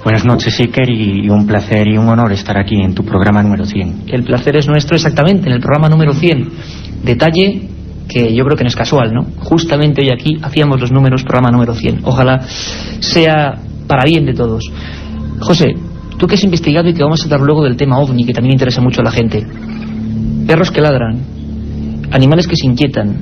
Buenas noches, Iker, y un placer y un honor estar aquí en tu programa número 100. El placer es nuestro, exactamente, en el programa número 100. Detalle que yo creo que no es casual, ¿no? Justamente hoy aquí hacíamos los números, programa número 100. Ojalá sea para bien de todos. José, tú que has investigado y que vamos a hablar luego del tema OVNI, que también interesa mucho a la gente. Perros que ladran, animales que se inquietan,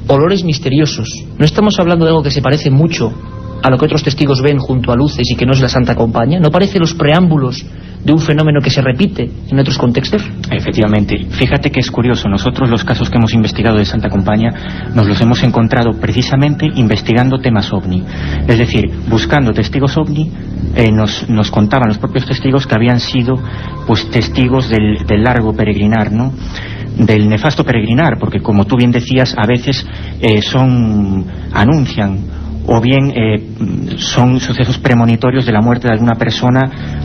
olores misteriosos. No estamos hablando de algo que se parece mucho a lo que otros testigos ven junto a luces y que no es la Santa Compañía. ¿No parece los preámbulos de un fenómeno que se repite en otros contextos? Efectivamente. Fíjate que es curioso. Nosotros los casos que hemos investigado de Santa Compañía nos los hemos encontrado precisamente investigando temas OVNI. Es decir, buscando testigos OVNI, nos contaban los propios testigos que habían sido pues testigos del largo peregrinar, ¿no? Del nefasto peregrinar, porque como tú bien decías, a veces anuncian o bien son sucesos premonitorios de la muerte de alguna persona,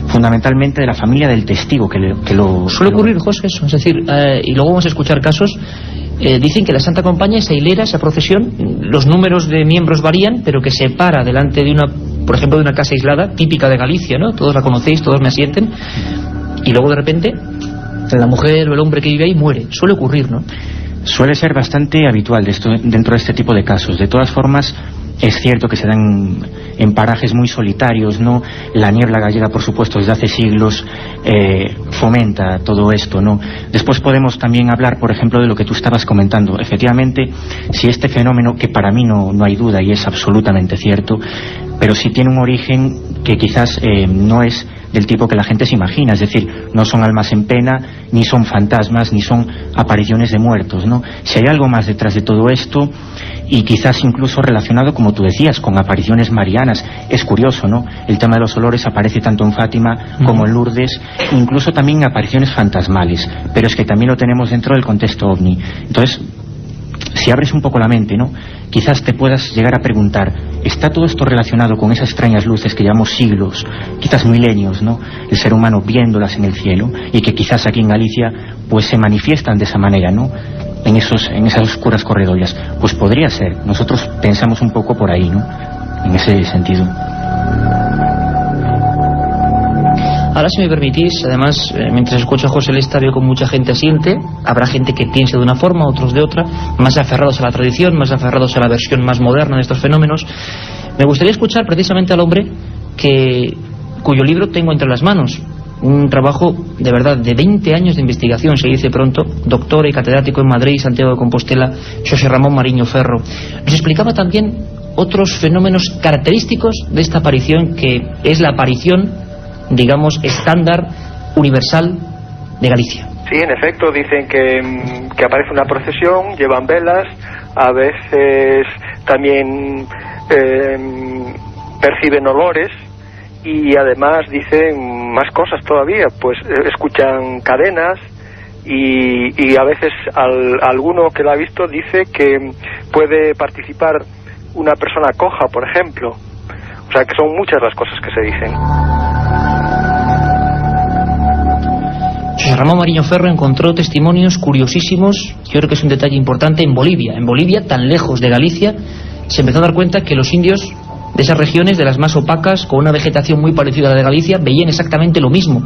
fundamentalmente de la familia del testigo que lo suele ocurrir, José, eso. Es decir, y luego vamos a escuchar casos. Dicen que la Santa Compañía, esa hilera, esa procesión, los números de miembros varían, pero que se para delante de por ejemplo, de una casa aislada, típica de Galicia, ¿no? Todos la conocéis, todos me asienten, y luego de repente la mujer o el hombre que vive ahí muere. Suele ocurrir, ¿no? Suele ser bastante habitual dentro de este tipo de casos. De todas formas, es cierto que se dan en parajes muy solitarios, ¿no? La niebla gallega, por supuesto, desde hace siglos fomenta todo esto, ¿no? Después podemos también hablar, por ejemplo, de lo que tú estabas comentando. Efectivamente, si este fenómeno, que para mí no hay duda y es absolutamente cierto, pero sí tiene un origen que quizás no es del tipo que la gente se imagina, es decir, no son almas en pena, ni son fantasmas, ni son apariciones de muertos, ¿no? Si hay algo más detrás de todo esto, y quizás incluso relacionado, como tú decías, con apariciones marianas, es curioso, ¿no? El tema de los olores aparece tanto en Fátima como en Lourdes, incluso también en apariciones fantasmales, pero es que también lo tenemos dentro del contexto OVNI. Entonces, si abres un poco la mente, ¿no? Quizás te puedas llegar a preguntar, ¿está todo esto relacionado con esas extrañas luces que llevamos siglos, quizás milenios, ¿no? El ser humano viéndolas en el cielo, y que quizás aquí en Galicia pues se manifiestan de esa manera, ¿no? En esas oscuras corredorias. Pues podría ser. Nosotros pensamos un poco por ahí, ¿no? En ese sentido. Ahora, si me permitís, además, mientras escucho a José Lesta, veo como mucha gente asiente. Habrá gente que piense de una forma, otros de otra, más aferrados a la tradición, más aferrados a la versión más moderna de estos fenómenos. Me gustaría escuchar precisamente al hombre cuyo libro tengo entre las manos. Un trabajo, de verdad, de 20 años de investigación, se dice pronto, doctor y catedrático en Madrid y Santiago de Compostela, Xosé Ramón Mariño Ferro. Nos explicaba también otros fenómenos característicos de esta aparición, que es la aparición, digamos, estándar, universal de Galicia. Sí, en efecto, dicen que aparece una procesión, llevan velas, a veces también perciben olores, y además dicen más cosas todavía, pues escuchan cadenas, y a veces alguno que la ha visto dice que puede participar una persona coja, por ejemplo. O sea, que son muchas las cosas que se dicen. José Ramón Mariño Ferro encontró testimonios curiosísimos. Yo creo que es un detalle importante en Bolivia. En Bolivia, tan lejos de Galicia, se empezó a dar cuenta que los indios de esas regiones, de las más opacas, con una vegetación muy parecida a la de Galicia, veían exactamente lo mismo,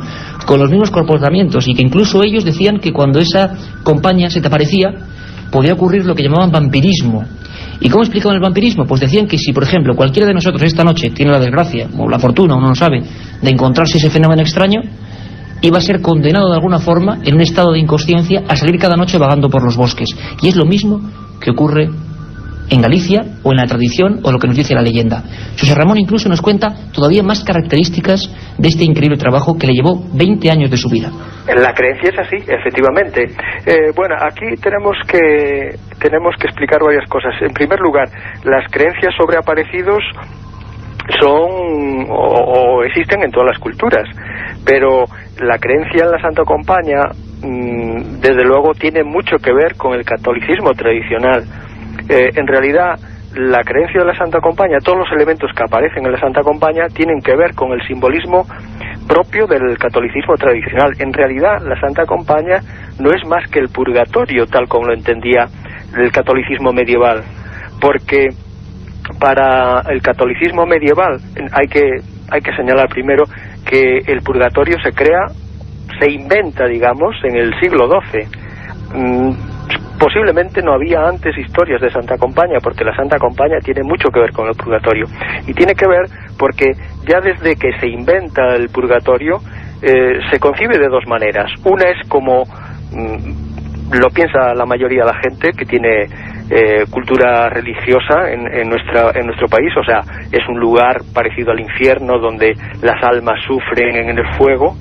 con los mismos comportamientos, y que incluso ellos decían que cuando esa compañía se te aparecía, podía ocurrir lo que llamaban vampirismo. ¿Y cómo explicaban el vampirismo? Pues decían que si, por ejemplo, cualquiera de nosotros esta noche tiene la desgracia, o la fortuna, uno no sabe, de encontrarse ese fenómeno extraño, iba a ser condenado de alguna forma, en un estado de inconsciencia, a salir cada noche vagando por los bosques. Y es lo mismo que ocurre en Galicia, o en la tradición, o lo que nos dice la leyenda. José Ramón incluso nos cuenta todavía más características de este increíble trabajo que le llevó 20 años de su vida. La creencia es así, efectivamente. Bueno, aquí tenemos que explicar varias cosas. En primer lugar, las creencias sobre aparecidos son o existen en todas las culturas, pero la creencia en la Santa Compañía desde luego tiene mucho que ver con el catolicismo tradicional. En realidad, la creencia de la Santa Compañía, todos los elementos que aparecen en la Santa Compañía tienen que ver con el simbolismo propio del catolicismo tradicional. En realidad, la Santa Compañía no es más que el purgatorio, tal como lo entendía el catolicismo medieval, porque para el catolicismo medieval hay que señalar primero que el purgatorio se inventa, digamos, en el siglo XII. posiblemente no había antes historias de Santa Compaña, porque la Santa Compaña tiene mucho que ver con el purgatorio, y tiene que ver porque ya desde que se inventa el purgatorio se concibe de dos maneras. Una es como lo piensa la mayoría de la gente que tiene cultura religiosa en nuestro país, o sea, es un lugar parecido al infierno donde las almas sufren en el fuego,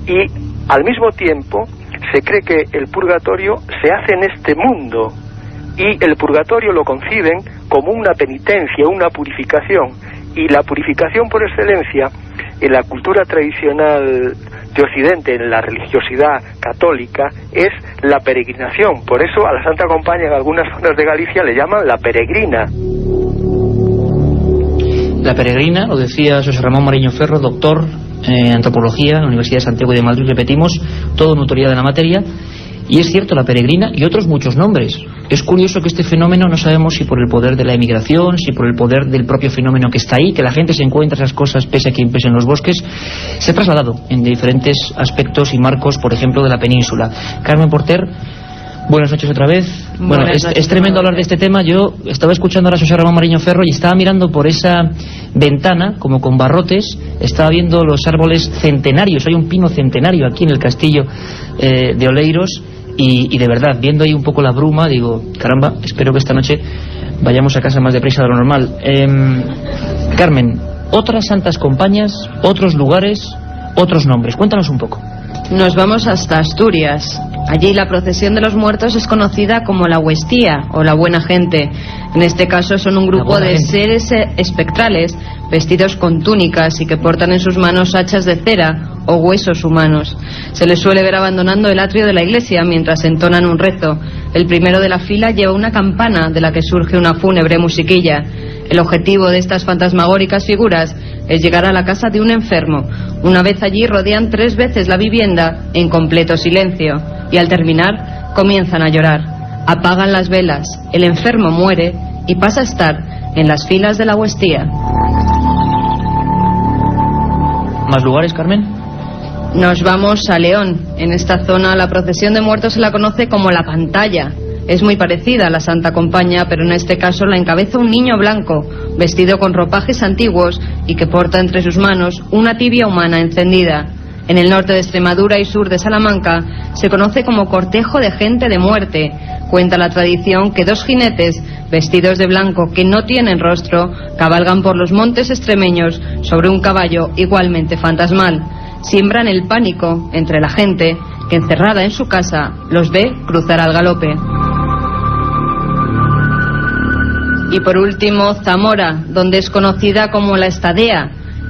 y al mismo tiempo se cree que el purgatorio se hace en este mundo, y el purgatorio lo conciben como una penitencia, una purificación, y la purificación por excelencia en la cultura tradicional de Occidente, en la religiosidad católica, es la peregrinación. Por eso a la Santa Compaña en algunas zonas de Galicia le llaman la peregrina. La peregrina, lo decía José Ramón Mariño Ferro, doctor en antropología en la Universidad de Santiago de Madrid, repetimos, todo en autoridad de la materia. Y es cierto, la peregrina y otros muchos nombres. Es curioso que este fenómeno, no sabemos si por el poder de la emigración, si por el poder del propio fenómeno que está ahí, que la gente se encuentra esas cosas pese a que impesen los bosques, se ha trasladado en diferentes aspectos y marcos, por ejemplo, de la península. Carmen Porter, buenas noches otra vez. Bueno, es tremendo hablar de este tema. Yo estaba escuchando ahora a José Ramón Mariño Ferro y estaba mirando por esa ventana, como con barrotes, estaba viendo los árboles centenarios. Hay un pino centenario aquí en el castillo de Oleiros. Y de verdad, viendo ahí un poco la bruma, digo, caramba, espero que esta noche vayamos a casa más deprisa de lo normal. Carmen, otras santas compañías, otros lugares, otros nombres. Cuéntanos un poco. Nos vamos hasta Asturias. Allí la procesión de los muertos es conocida como la Huestía o la Buena Gente. En este caso son un grupo de seres espectrales vestidos con túnicas y que portan en sus manos hachas de cera o huesos humanos. Se les suele ver abandonando el atrio de la iglesia mientras entonan un rezo. El primero de la fila lleva una campana de la que surge una fúnebre musiquilla. El objetivo de estas fantasmagóricas figuras es llegar a la casa de un enfermo. Una vez allí rodean 3 veces la vivienda en completo silencio y al terminar comienzan a llorar. Apagan las velas, el enfermo muere y pasa a estar en las filas de la Huestía. ¿Más lugares, Carmen? Nos vamos a León. En esta zona la procesión de muertos se la conoce como la pantalla. Es muy parecida a la Santa Compaña, pero en este caso la encabeza un niño blanco, vestido con ropajes antiguos y que porta entre sus manos una tibia humana encendida. En el norte de Extremadura y sur de Salamanca se conoce como cortejo de gente de muerte. Cuenta la tradición que 2 jinetes vestidos de blanco que no tienen rostro cabalgan por los montes extremeños sobre un caballo igualmente fantasmal. Siembran el pánico entre la gente que encerrada en su casa los ve cruzar al galope. Y por último, Zamora, donde es conocida como la Estadea.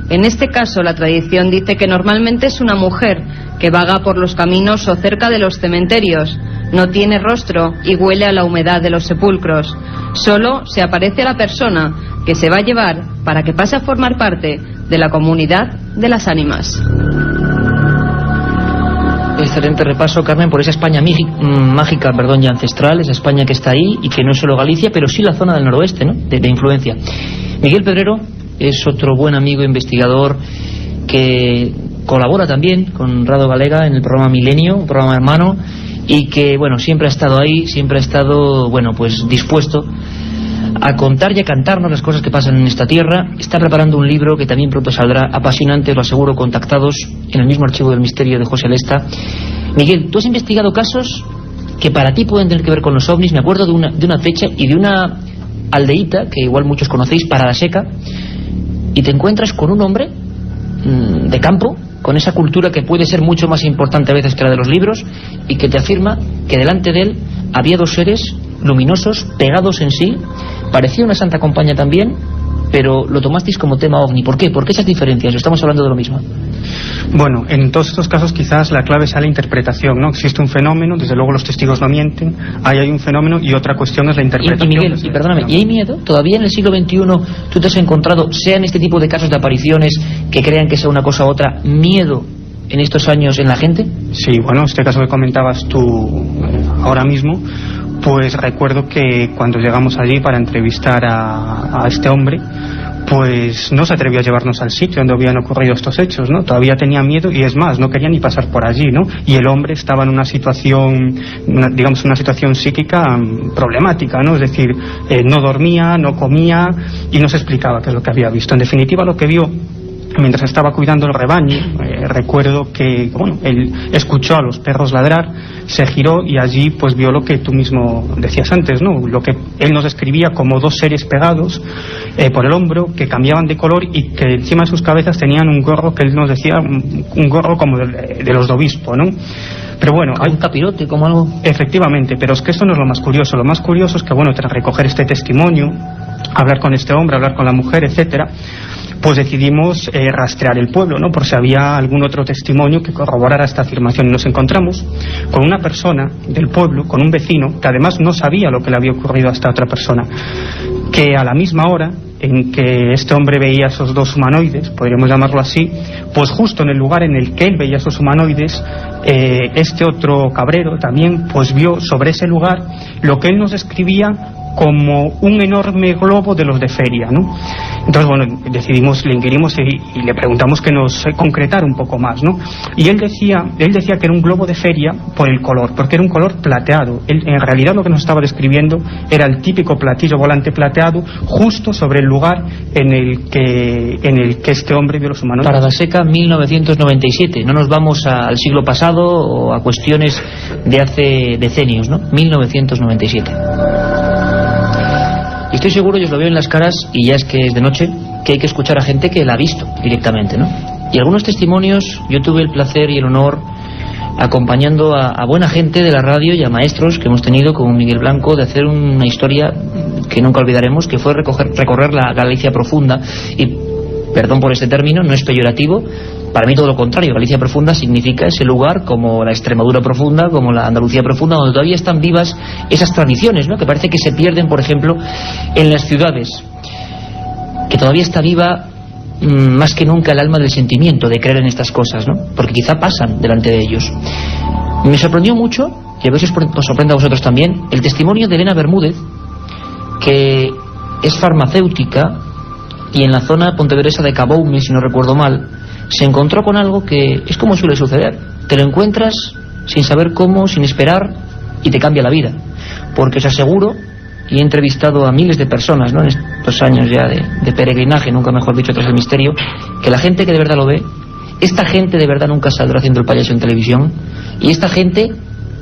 En este caso, la tradición dice que normalmente es una mujer que vaga por los caminos o cerca de los cementerios. No tiene rostro y huele a la humedad de los sepulcros. Solo se aparece a la persona que se va a llevar para que pase a formar parte de la comunidad de las ánimas. Excelente repaso, Carmen, por esa España mágica, y ancestral, esa España que está ahí y que no es solo Galicia, pero sí la zona del noroeste, ¿no? de influencia. Miguel Pedrero es otro buen amigo investigador que colabora también con Rado Galega en el programa Milenio, un programa hermano, y que, bueno, siempre ha estado ahí, siempre ha estado, bueno, pues dispuesto a contar y a cantarnos las cosas que pasan en esta tierra. Está preparando un libro que también pronto saldrá, apasionante, lo aseguro, contactados en el mismo archivo del misterio de José Lesta. Miguel, tú has investigado casos que para ti pueden tener que ver con los ovnis. Me acuerdo de una fecha y de una aldeíta que igual muchos conocéis, Paradaseca, y te encuentras con un hombre de campo, con esa cultura que puede ser mucho más importante a veces que la de los libros, y que te afirma que delante de él había 2 seres luminosos pegados en sí. Parecía una Santa Compaña también, pero lo tomasteis como tema ovni. ¿Por qué? ¿Por qué esas diferencias? Estamos hablando de lo mismo. Bueno, en todos estos casos quizás la clave sea la interpretación, ¿no? Existe un fenómeno, desde luego los testigos no mienten, ahí hay un fenómeno y otra cuestión es la interpretación. Y Miguel, y perdóname, ¿y hay miedo? ¿Todavía en el siglo XXI tú te has encontrado, sea en este tipo de casos de apariciones, que crean que sea una cosa u otra, miedo en estos años en la gente? Sí, bueno, este caso que comentabas tú ahora mismo, pues recuerdo que cuando llegamos allí para entrevistar a este hombre, pues no se atrevió a llevarnos al sitio donde habían ocurrido estos hechos, ¿no? Todavía tenía miedo y es más, no quería ni pasar por allí, ¿no? Y el hombre estaba en una situación, digamos, una situación psíquica problemática, ¿no? Es decir, no dormía, no comía y no se explicaba qué es lo que había visto. En definitiva, lo que vio mientras estaba cuidando el rebaño, recuerdo que, bueno, él escuchó a los perros ladrar, se giró y allí pues vio lo que tú mismo decías antes, ¿no? Lo que él nos describía como dos seres pegados por el hombro, que cambiaban de color y que encima de sus cabezas tenían un gorro que él nos decía, un gorro como de los de obispo, ¿no? Pero bueno, hay un capirote, como algo. Efectivamente, pero es que esto no es lo más curioso. Lo más curioso es que, bueno, tras recoger este testimonio, hablar con este hombre, hablar con la mujer, etcétera, pues decidimos rastrear el pueblo, ¿no? Por si había algún otro testimonio que corroborara esta afirmación. Y nos encontramos con una persona del pueblo, con un vecino, que además no sabía lo que le había ocurrido a esta otra persona, que a la misma hora en que este hombre veía esos dos humanoides, podríamos llamarlo así, pues justo en el lugar en el que él veía esos humanoides, este otro cabrero también pues vio sobre ese lugar lo que él nos describía como un enorme globo de los de feria, ¿no? Entonces, bueno, decidimos, le inquirimos y le preguntamos que nos concretara un poco más, ¿no? Y él decía que era un globo de feria por el color, porque era un color plateado. En realidad lo que nos estaba describiendo era el típico platillo volante plateado justo sobre el lugar en el que este hombre vio los humanos. Paradaseca, 1997. No nos vamos al siglo pasado o a cuestiones de hace decenios, ¿no? 1997. Y estoy seguro, yo os lo veo en las caras, y ya es que es de noche, que hay que escuchar a gente que la ha visto directamente, ¿no? Y algunos testimonios, yo tuve el placer y el honor, acompañando a buena gente de la radio y a maestros que hemos tenido, como Miguel Blanco, de hacer una historia que nunca olvidaremos, que fue recorrer la Galicia profunda. Y, perdón por este término, no es peyorativo, para mí todo lo contrario. Galicia profunda significa ese lugar como la Extremadura profunda, como la Andalucía profunda, donde todavía están vivas esas tradiciones, ¿no? Que parece que se pierden, por ejemplo, en las ciudades, que todavía está viva más que nunca el alma del sentimiento de creer en estas cosas, ¿no? Porque quizá pasan delante de ellos. Me sorprendió mucho, y a ver si os sorprende a vosotros también, el testimonio de Elena Bermúdez, que es farmacéutica y en la zona pontevedresa de Caboume, si no recuerdo mal, se encontró con algo que es como suele suceder. Te lo encuentras sin saber cómo, sin esperar, y te cambia la vida. Porque os aseguro, y he entrevistado a miles de personas, ¿no?, en estos años ya de peregrinaje, nunca mejor dicho, tras el misterio, que la gente que de verdad lo ve, esta gente de verdad nunca saldrá haciendo el payaso en televisión, y esta gente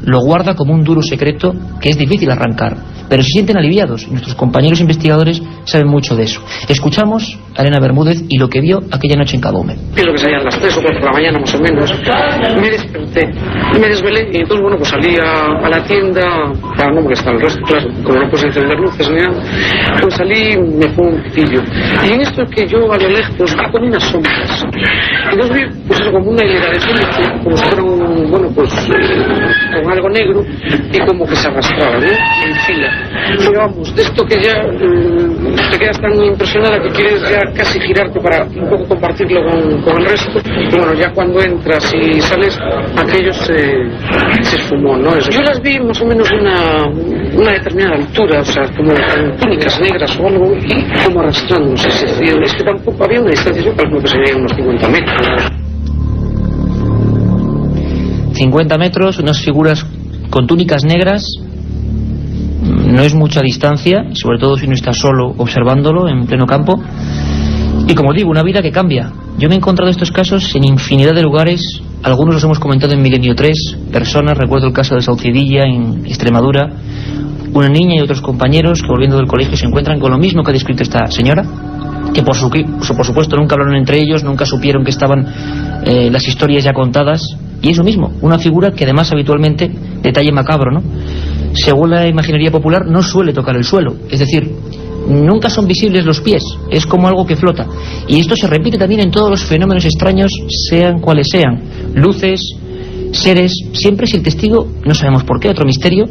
lo guarda como un duro secreto que es difícil arrancar, pero se sienten aliviados, y nuestros compañeros investigadores saben mucho de eso. Escuchamos a Elena Bermúdez y lo que vio aquella noche en Caboume. Pienso que salían las 3 o 4 de la mañana más o menos. Me desperté, me desvelé y entonces, bueno, pues salí a la tienda para no molestar al resto, claro, como no puedes encender luces ni nada, pues salí, me fue un pitillo. Y en esto que yo a lo lejos vi como unas sombras. Entonces vi, pues eso, como una hilera de sombras, como si fuera un, bueno, pues con algo negro y como que se arrastraba, ¿no?, en fila. Y vamos, de esto que ya te quedas tan impresionada que quieres ya casi girarte para un poco compartirlo con el resto. Y bueno, ya cuando entras y sales, aquello se esfumó, ¿no? Yo las vi más o menos de una determinada altura, o sea, como con túnicas negras o algo, y como arrastrándose. Es que tampoco había una distancia, yo calculo que serían unos 50 metros. 50 metros, unas figuras con túnicas negras. No es mucha distancia, sobre todo si uno está solo observándolo en pleno campo. Y como digo, una vida que cambia. Yo me he encontrado estos casos en infinidad de lugares. Algunos los hemos comentado en Milenio 3. Personas, recuerdo el caso de Saucidilla en Extremadura. Una niña y otros compañeros que volviendo del colegio se encuentran con lo mismo que ha descrito esta señora, que por supuesto nunca hablaron entre ellos, nunca supieron que estaban las historias ya contadas. Y eso mismo, una figura que además habitualmente, detalle macabro, ¿no?, según la imaginería popular, no suele tocar el suelo. Es decir, nunca son visibles los pies, es como algo que flota. Y esto se repite también en todos los fenómenos extraños, sean cuales sean. Luces, seres, siempre si el testigo, no sabemos por qué, otro misterio,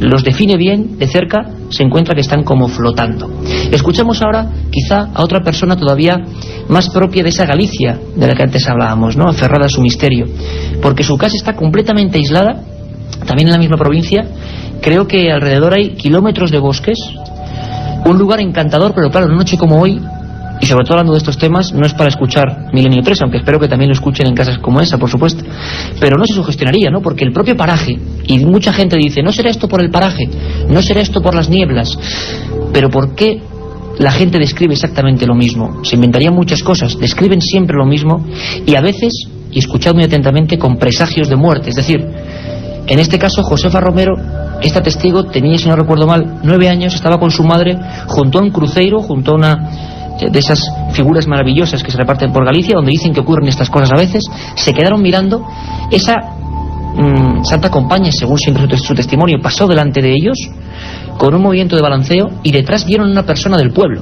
los define bien de cerca, se encuentra que están como flotando. Escuchamos ahora quizá a otra persona todavía más propia de esa Galicia de la que antes hablábamos, ¿no?, aferrada a su misterio, porque su casa está completamente aislada, también en la misma provincia. Creo que alrededor hay kilómetros de bosques, un lugar encantador, pero claro, una noche como hoy y sobre todo hablando de estos temas, no es para escuchar Milenio 3, aunque espero que también lo escuchen en casas como esa, por supuesto, pero no se sugestionaría, ¿no? Porque el propio paraje, y mucha gente dice, no será esto por el paraje, no será esto por las nieblas, pero ¿por qué la gente describe exactamente lo mismo? Se inventarían muchas cosas, describen siempre lo mismo, y a veces, y escuchad muy atentamente, con presagios de muerte. Es decir, en este caso Josefa Romero, esta testigo, tenía, si no recuerdo mal, 9 años, estaba con su madre junto a un cruceiro, junto a una de esas figuras maravillosas que se reparten por Galicia, donde dicen que ocurren estas cosas a veces. Se quedaron mirando. Esa Santa Compaña, según siempre su testimonio, pasó delante de ellos con un movimiento de balanceo, y detrás vieron una persona del pueblo,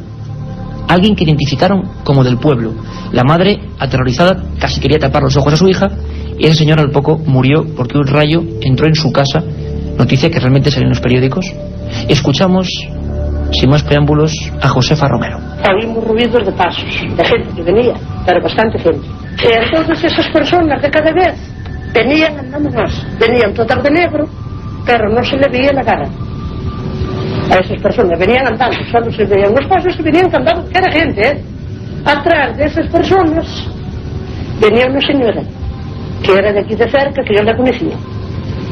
alguien que identificaron como del pueblo. La madre, aterrorizada, casi quería tapar los ojos a su hija, y esa señora al poco murió porque un rayo entró en su casa, noticia que realmente salió en los periódicos. Escuchamos, sin más preámbulos, a Josefa Romero. Habíamos ruidos de pasos, de gente que venía, pero bastante gente. Y entonces esas personas de cada vez venían andando más, venían todas de negro, pero no se le veía la cara a esas personas. Venían andando, solo se veían los pasos y venían andando, que era gente, ¿eh? Atrás de esas personas venía una señora que era de aquí de cerca, que yo la conocía,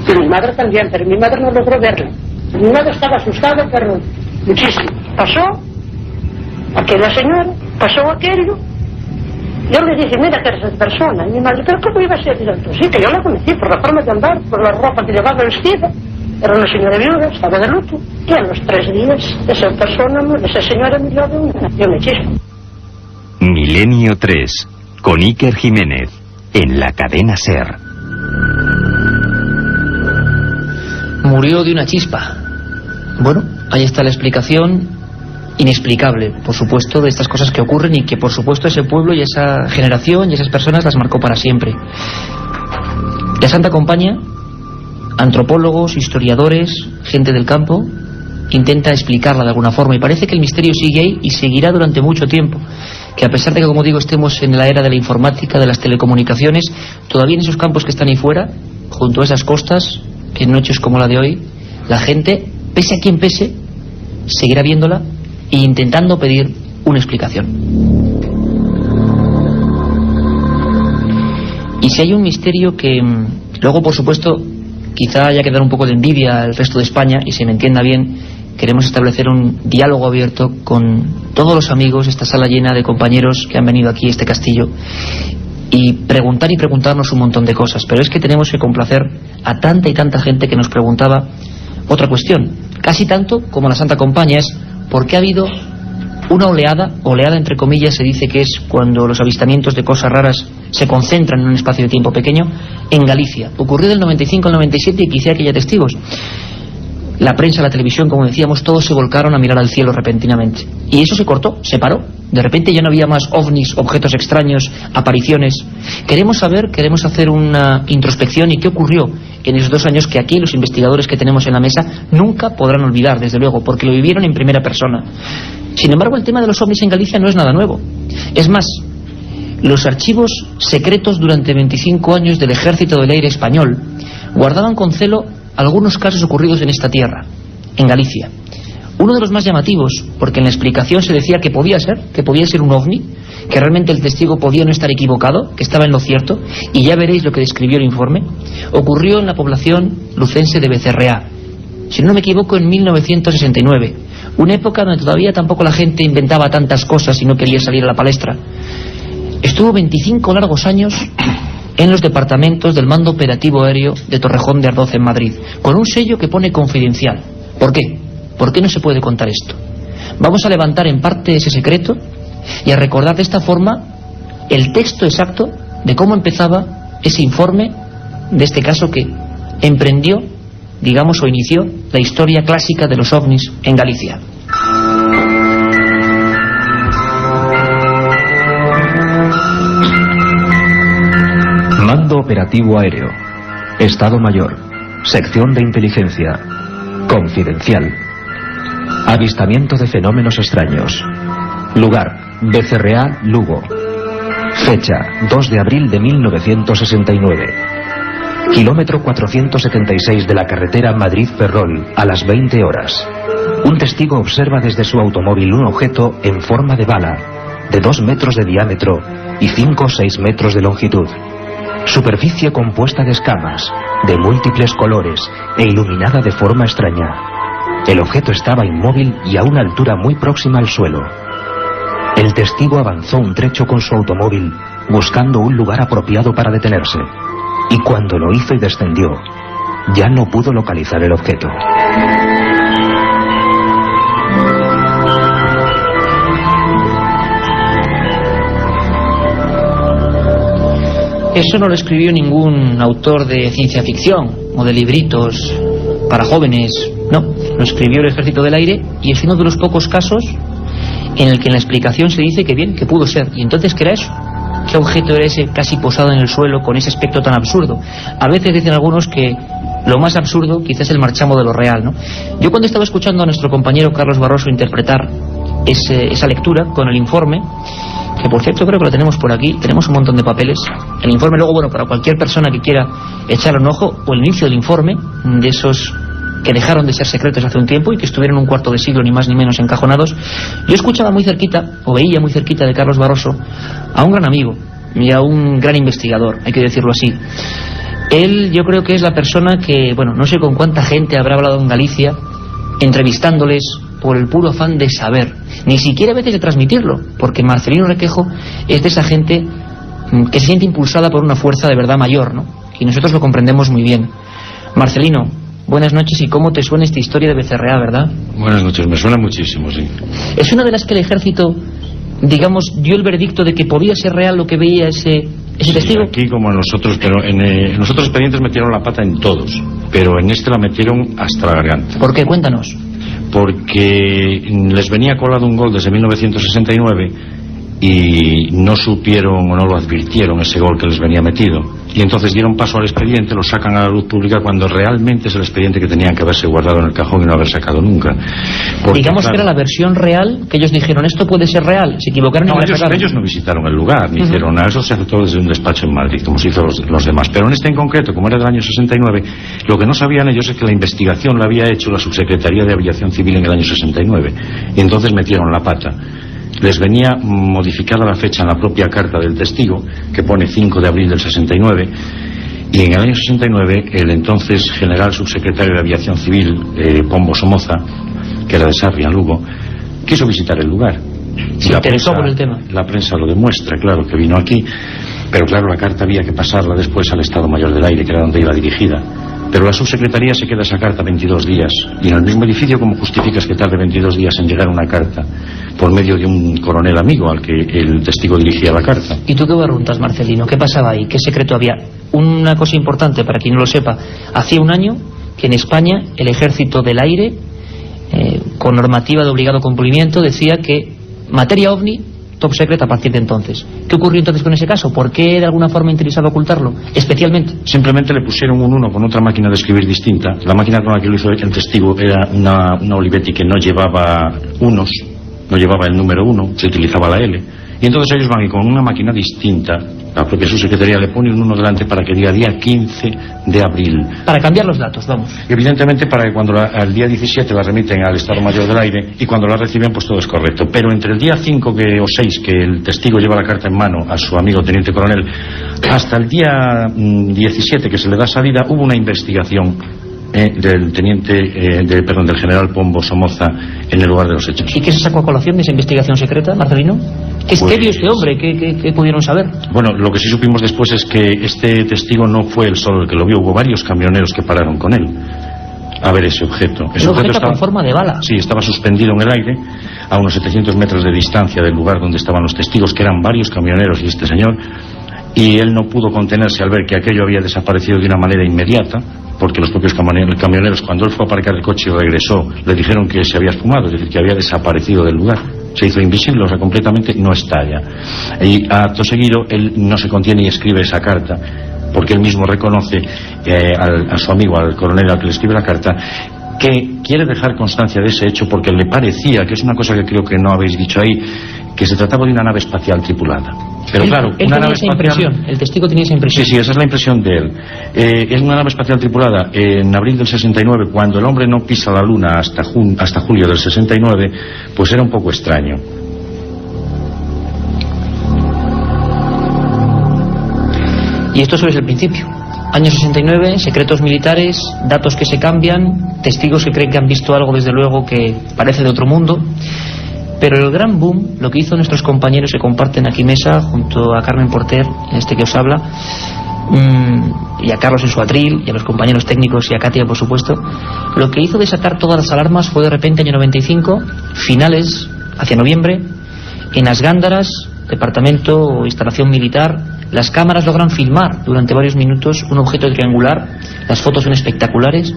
y mi madre también, pero mi madre no logró verla. Mi madre estaba asustada, pero muchísimo. Pasó aquella señora, pasó aquello. Yo le dije, mira que eres esa persona. Y mi madre, pero ¿cómo iba a ser? Y yo, sí, que yo la conocí por la forma de andar, por la ropa que llevaba vestida. Era una señora viuda, estaba de luto. Y a los 3 días, esa persona, esa señora murió de un hechizo. Milenio 3, con Iker Jiménez, en la cadena SER. Murió de una chispa. Bueno, ahí está la explicación inexplicable, por supuesto, de estas cosas que ocurren, y que por supuesto ese pueblo y esa generación y esas personas las marcó para siempre. La Santa Compaña, antropólogos, historiadores, gente del campo, intenta explicarla de alguna forma, y parece que el misterio sigue ahí y seguirá durante mucho tiempo, que a pesar de que, como digo, estemos en la era de la informática, de las telecomunicaciones, todavía en esos campos que están ahí fuera, junto a esas costas, en noches como la de hoy, la gente, pese a quien pese, seguirá viéndola e intentando pedir una explicación. Y si hay un misterio que luego, por supuesto, quizá haya que dar un poco de envidia al resto de España, y se me entienda bien, queremos establecer un diálogo abierto con todos los amigos, esta sala llena de compañeros que han venido aquí a este castillo, y preguntarnos un montón de cosas. Pero es que tenemos que complacer a tanta y tanta gente que nos preguntaba otra cuestión, casi tanto como la Santa Compaña, es ¿por qué ha habido una oleada entre comillas se dice que es cuando los avistamientos de cosas raras se concentran en un espacio de tiempo pequeño, en Galicia? Ocurrió del 95 al 97 y quizá que haya testigos. La prensa, la televisión, como decíamos, todos se volcaron a mirar al cielo repentinamente. Y eso se cortó, se paró. De repente ya no había más ovnis, objetos extraños, apariciones. Queremos saber, queremos hacer una introspección y qué ocurrió en esos 2 años que aquí los investigadores que tenemos en la mesa nunca podrán olvidar, desde luego, porque lo vivieron en primera persona. Sin embargo, el tema de los ovnis en Galicia no es nada nuevo. Es más, los archivos secretos durante 25 años del Ejército del Aire español guardaban con celo algunos casos ocurridos en esta tierra, en Galicia. Uno de los más llamativos, porque en la explicación se decía que podía ser un ovni, que realmente el testigo podía no estar equivocado, que estaba en lo cierto, y ya veréis lo que describió el informe, ocurrió en la población lucense de Becerreá, si no me equivoco, en 1969, una época donde todavía tampoco la gente inventaba tantas cosas y no quería salir a la palestra. Estuvo 25 largos años en los departamentos del Mando Operativo Aéreo de Torrejón de Ardoz, en Madrid, con un sello que pone confidencial. ¿Por qué? ¿Por qué no se puede contar esto? Vamos a levantar en parte ese secreto y a recordar de esta forma el texto exacto de cómo empezaba ese informe de este caso que emprendió, digamos, o inició la historia clásica de los ovnis en Galicia. Mando Operativo Aéreo, Estado Mayor, Sección de Inteligencia, Confidencial. Avistamiento de fenómenos extraños. Lugar, Becerreá, Lugo. Fecha, 2 de abril de 1969. Kilómetro 476 de la carretera Madrid-Ferrol, a las 20 horas. Un testigo observa desde su automóvil un objeto en forma de bala, de 2 metros de diámetro y 5 o 6 metros de longitud. Superficie compuesta de escamas, de múltiples colores e iluminada de forma extraña. El objeto estaba inmóvil y a una altura muy próxima al suelo. El testigo avanzó un trecho con su automóvil, buscando un lugar apropiado para detenerse. Y cuando lo hizo y descendió, ya no pudo localizar el objeto. Eso no lo escribió ningún autor de ciencia ficción o de libritos para jóvenes. No, lo escribió el Ejército del Aire y es uno de los pocos casos en el que en la explicación se dice que bien, que pudo ser. ¿Y entonces qué era eso? ¿Qué objeto era ese casi posado en el suelo con ese aspecto tan absurdo? A veces dicen algunos que lo más absurdo quizás es el marchamo de lo real, ¿no? Yo cuando estaba escuchando a nuestro compañero Carlos Barroso interpretar esa lectura con el informe, que por cierto creo que lo tenemos por aquí, tenemos un montón de papeles, el informe luego, bueno, para cualquier persona que quiera echarle un ojo, o el inicio del informe, de esos que dejaron de ser secretos hace un tiempo y que estuvieron un cuarto de siglo ni más ni menos encajonados, yo escuchaba muy cerquita, o veía muy cerquita de Carlos Barroso, a un gran amigo y a un gran investigador, hay que decirlo así. Él yo creo que es la persona que, bueno, no sé con cuánta gente habrá hablado en Galicia, entrevistándoles por el puro afán de saber, ni siquiera a veces de transmitirlo, porque Marcelino Requejo es de esa gente que se siente impulsada por una fuerza de verdad mayor, ¿no? Y nosotros lo comprendemos muy bien. Marcelino, buenas noches, y cómo te suena esta historia de Becerreá, ¿verdad? Buenas noches, me suena muchísimo, sí. Es una de las que el ejército, digamos, dio el veredicto de que podía ser real lo que veía ese testigo. Aquí como en nosotros, pero en los otros expedientes metieron la pata en todos, pero en este la metieron hasta la garganta. ¿Por qué? Cuéntanos. Porque les venía colado un gol desde 1969 y no supieron o no lo advirtieron ese gol que les venía metido, y entonces dieron paso al expediente, lo sacan a la luz pública cuando realmente es el expediente que tenían que haberse guardado en el cajón y no haber sacado nunca. Porque, digamos, claro, que era la versión real, que ellos dijeron esto puede ser real, se equivocaron. No, ellos no visitaron el lugar, ni hicieron nada, eso se hace todo desde un despacho en Madrid, como se hizo los demás, pero en este en concreto, como era del año 69, lo que no sabían ellos es que la investigación la había hecho la Subsecretaría de Aviación Civil en el año 69, y entonces metieron la pata. Les venía modificada la fecha en la propia carta del testigo, que pone 5 de abril del 69, y en el año 69 el entonces general subsecretario de Aviación Civil, Pombo Somoza, que era de Sarria, Lugo, quiso visitar el lugar. Se interesó por el tema. La prensa lo demuestra, claro, que vino aquí, pero claro, la carta había que pasarla después al Estado Mayor del Aire, que era donde iba dirigida. Pero la subsecretaría se queda esa carta 22 días. Y en el mismo edificio, ¿cómo justificas que tarde 22 días en llegar una carta por medio de un coronel amigo al que el testigo dirigía la carta? ¿Y tú qué preguntas, Marcelino? ¿Qué pasaba ahí? ¿Qué secreto había? Una cosa importante, para quien no lo sepa, hacía un año que en España el Ejército del Aire, con normativa de obligado cumplimiento, decía que materia ovni, top secret a partir de entonces. ¿Qué ocurrió entonces con ese caso? ¿Por qué de alguna forma interesado ocultarlo? Especialmente. Simplemente le pusieron un 1 con otra máquina de escribir distinta. La máquina con la que lo hizo el testigo era una Olivetti que no llevaba unos, no llevaba el número 1, se utilizaba la L. Y entonces ellos van y con una máquina distinta, la propia subsecretaría le pone un 1 delante para que diga día 15 de abril. Para cambiar los datos, vamos. Evidentemente para que cuando al día 17 la remiten al Estado Mayor del Aire y cuando la reciben pues todo es correcto. Pero entre el día 5 o 6 que el testigo lleva la carta en mano a su amigo teniente coronel, hasta el día 17 que se le da salida, hubo una investigación del del general Pombo Somoza en el lugar de los hechos. ¿Y qué se sacó a colación de esa investigación secreta, Marcelino? ¿Qué vio este hombre? ¿Qué pudieron saber? Bueno, lo que sí supimos después es que este testigo no fue el solo el que lo vio, hubo varios camioneros que pararon con él a ver ese objeto. Ese objeto estaba con forma de bala. Sí, estaba suspendido en el aire a unos 700 metros de distancia del lugar donde estaban los testigos, que eran varios camioneros y este señor, y él no pudo contenerse al ver que aquello había desaparecido de una manera inmediata, porque los propios camioneros, cuando él fue a aparcar el coche y regresó, le dijeron que se había esfumado, es decir, que había desaparecido del lugar. Se hizo invisible, o sea, completamente no está ya. Y acto seguido, él no se contiene y escribe esa carta, porque él mismo reconoce a su amigo, al coronel al que le escribe la carta, que quiere dejar constancia de ese hecho porque le parecía, que es una cosa que creo que no habéis dicho ahí, que se trataba de una nave espacial tripulada. Pero claro, una nave espacial... El testigo tenía esa impresión. Sí, esa es la impresión de él. Es una nave espacial tripulada. En abril del 69, cuando el hombre no pisa la luna hasta julio del 69, pues era un poco extraño. Y esto solo es el principio. Año 69, secretos militares, datos que se cambian, testigos que creen que han visto algo desde luego que parece de otro mundo. Pero el gran boom, lo que hizo nuestros compañeros que comparten aquí mesa, junto a Carmen Porter, que os habla, y a Carlos en su atril, y a los compañeros técnicos y a Katia, por supuesto, lo que hizo desatar todas las alarmas fue de repente año 95, finales, hacia noviembre, en As Gándaras, departamento o instalación militar. Las cámaras logran filmar durante varios minutos un objeto triangular, las fotos son espectaculares.